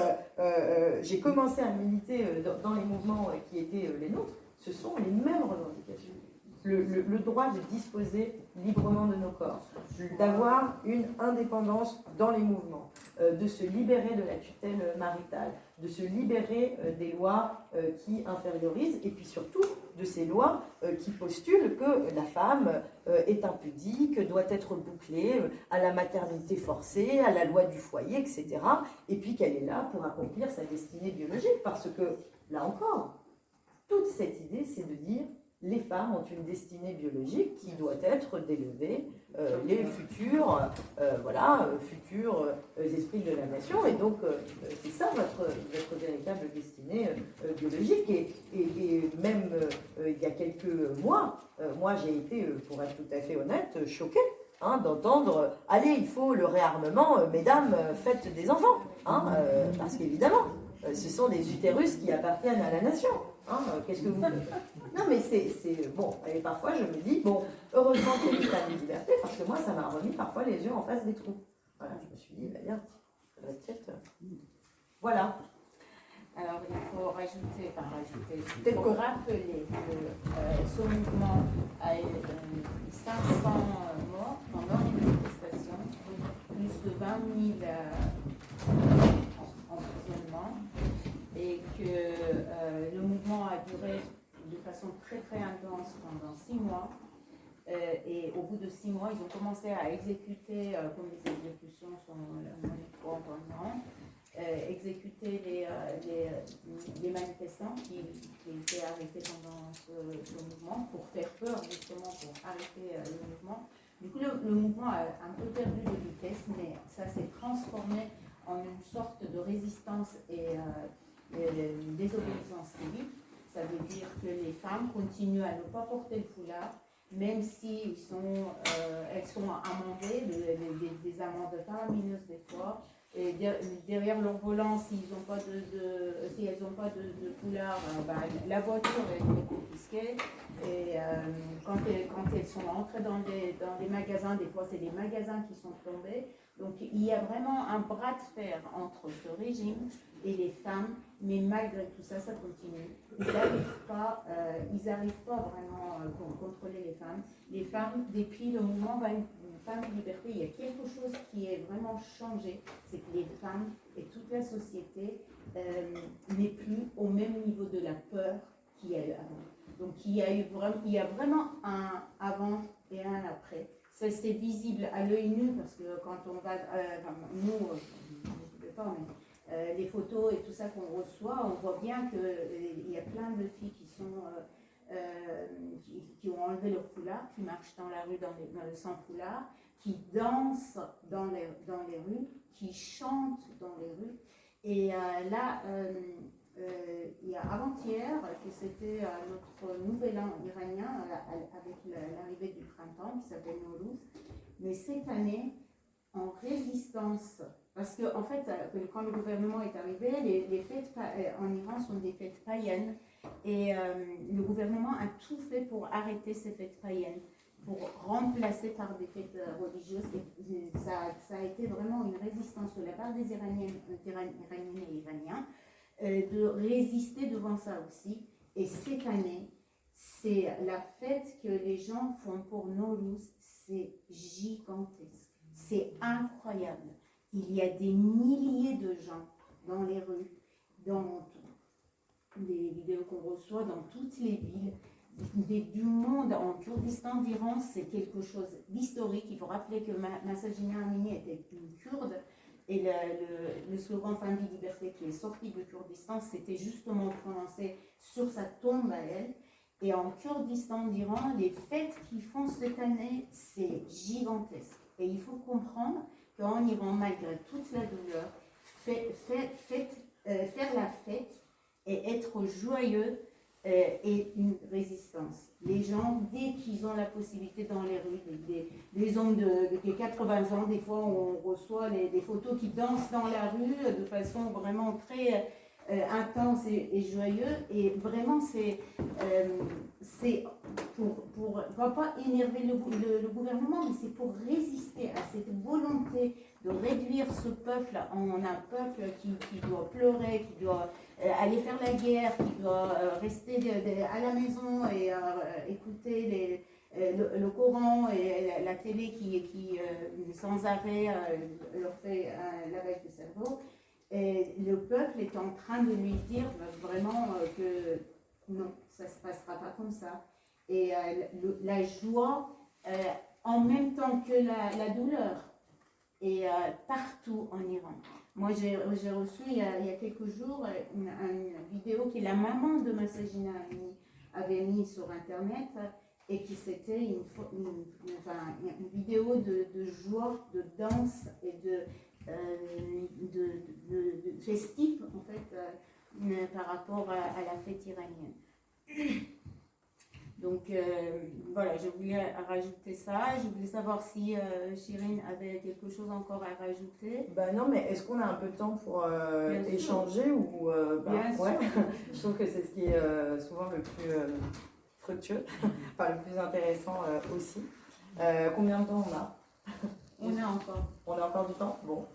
j'ai commencé à militer dans les mouvements qui étaient les nôtres. Ce sont les mêmes revendications. Le droit de disposer librement de nos corps, d'avoir une indépendance dans les mouvements, de se libérer de la tutelle maritale, de se libérer des lois qui infériorisent, et puis surtout de ces lois qui postulent que la femme est impudique, doit être bouclée à la maternité forcée, à la loi du foyer, etc. Et puis qu'elle est là pour accomplir sa destinée biologique, parce que, là encore, toute cette idée, c'est de dire les femmes ont une destinée biologique qui doit être d'élevée les futurs, futurs esprits de la nation. Et donc, c'est ça votre véritable destinée biologique. Et même il y a quelques mois, moi j'ai été, pour être tout à fait honnête, choquée d'entendre « Allez, il faut le réarmement, mesdames, faites des enfants ». Parce qu'évidemment, ce sont des utérus qui appartiennent à la nation. Qu'est-ce que vous... Non, mais c'est bon. Et parfois, je me dis, bon, heureusement qu'il y a des femmes de liberté, parce que moi, ça m'a remis parfois les yeux en face des trous. Voilà, je me suis dit, bah bien, ça doit être... Voilà. Alors, il faut rajouter, peut-être pour rappeler que ce mouvement a eu 500 morts pendant les manifestations, plus de 20 000 emprisonnements, et que le mouvement a duré de façon très très intense pendant 6 mois. Et au bout de 6 mois, ils ont commencé à exécuter, comme les exécutions sont en Iran, exécuter les manifestants qui étaient arrêtés pendant ce mouvement pour faire peur, justement, pour arrêter le mouvement. Du coup, le mouvement a un peu perdu de vitesse, mais ça s'est transformé en une sorte de résistance et désobéissance civique. Ça veut dire que les femmes continuent à ne pas porter le foulard, même si elles sont amendées, des amendes faramineuses des fois. Et derrière leur volant, si elles n'ont pas de foulard, la voiture est confisquée. Et quand elles sont entrées dans des magasins, des fois c'est des magasins qui sont tombés. Donc il y a vraiment un bras de fer entre ce régime et les femmes, mais malgré tout ça, ça continue. Ils n'arrivent pas vraiment à contrôler les femmes. Les femmes, depuis le mouvement Femmes et Liberté, il y a quelque chose qui est vraiment changé, c'est que les femmes et toute la société n'est plus au même niveau de la peur qu'il y a eu avant. Donc il y a vraiment un avant et un après. Ça c'est visible à l'œil nu parce que quand on va, nous, je ne sais pas, mais les photos et tout ça qu'on reçoit, on voit bien qu'il y a plein de filles qui ont enlevé leur foulard, qui marchent dans la rue sans foulard, qui dansent dans les rues, qui chantent dans les rues. Et là, il y a avant-hier, que c'était notre nouvel an iranien avec l'arrivée du printemps qui s'appelle Nowruz. Mais cette année, en résistance, parce que en fait, quand le gouvernement est arrivé, les fêtes en Iran sont des fêtes païennes et le gouvernement a tout fait pour arrêter ces fêtes païennes, pour remplacer par des fêtes religieuses. Et ça a été vraiment une résistance de la part des Iraniennes et Iraniens de résister devant ça aussi. Et cette année, c'est la fête que les gens font pour Nowruz, c'est gigantesque, c'est incroyable. Il y a des milliers de gens dans les rues, dans les vidéos qu'on reçoit dans toutes les villes, du monde en Kurdistan d'Iran, c'est quelque chose d'historique. Il faut rappeler que Mahsa Amini était une kurde et le slogan Femmes et Liberté qui est sorti du Kurdistan, c'était justement prononcé sur sa tombe à elle. Et en Kurdistan d'Iran, les fêtes qu'ils font cette année, c'est gigantesque. Et il faut comprendre qu'en Iran, malgré toute la douleur, faire la fête et être joyeux est une résistance. Les gens, dès qu'ils ont la possibilité dans les rues, des hommes de 80 ans, des fois on reçoit des photos qui dansent dans la rue de façon vraiment très intense et joyeux. Et vraiment, c'est pour pas énerver le gouvernement, mais c'est pour résister à cette volonté de réduire ce peuple en un peuple qui doit pleurer, qui doit aller faire la guerre, qui doit rester à la maison et écouter le Coran et la télé qui sans arrêt leur fait un lavage de cerveau. Et le peuple est en train de lui dire vraiment que non, ça ne se passera pas comme ça. Et la joie, en même temps que la douleur, est partout en Iran. Moi, j'ai reçu il y a quelques jours une vidéo que la maman de Mahsa Amini avait mise sur Internet et qui c'était une vidéo de joie, de danse et de festif en fait par rapport à la fête iranienne. Donc voilà, je voulais rajouter ça. Je voulais savoir si Chirine avait quelque chose encore à rajouter. Non, mais est-ce qu'on a un peu de temps pour échanger ou Bien sûr. Je trouve que c'est ce qui est souvent le plus fructueux, enfin le plus intéressant aussi. Combien de temps on a? On a encore. On a encore du temps? Bon.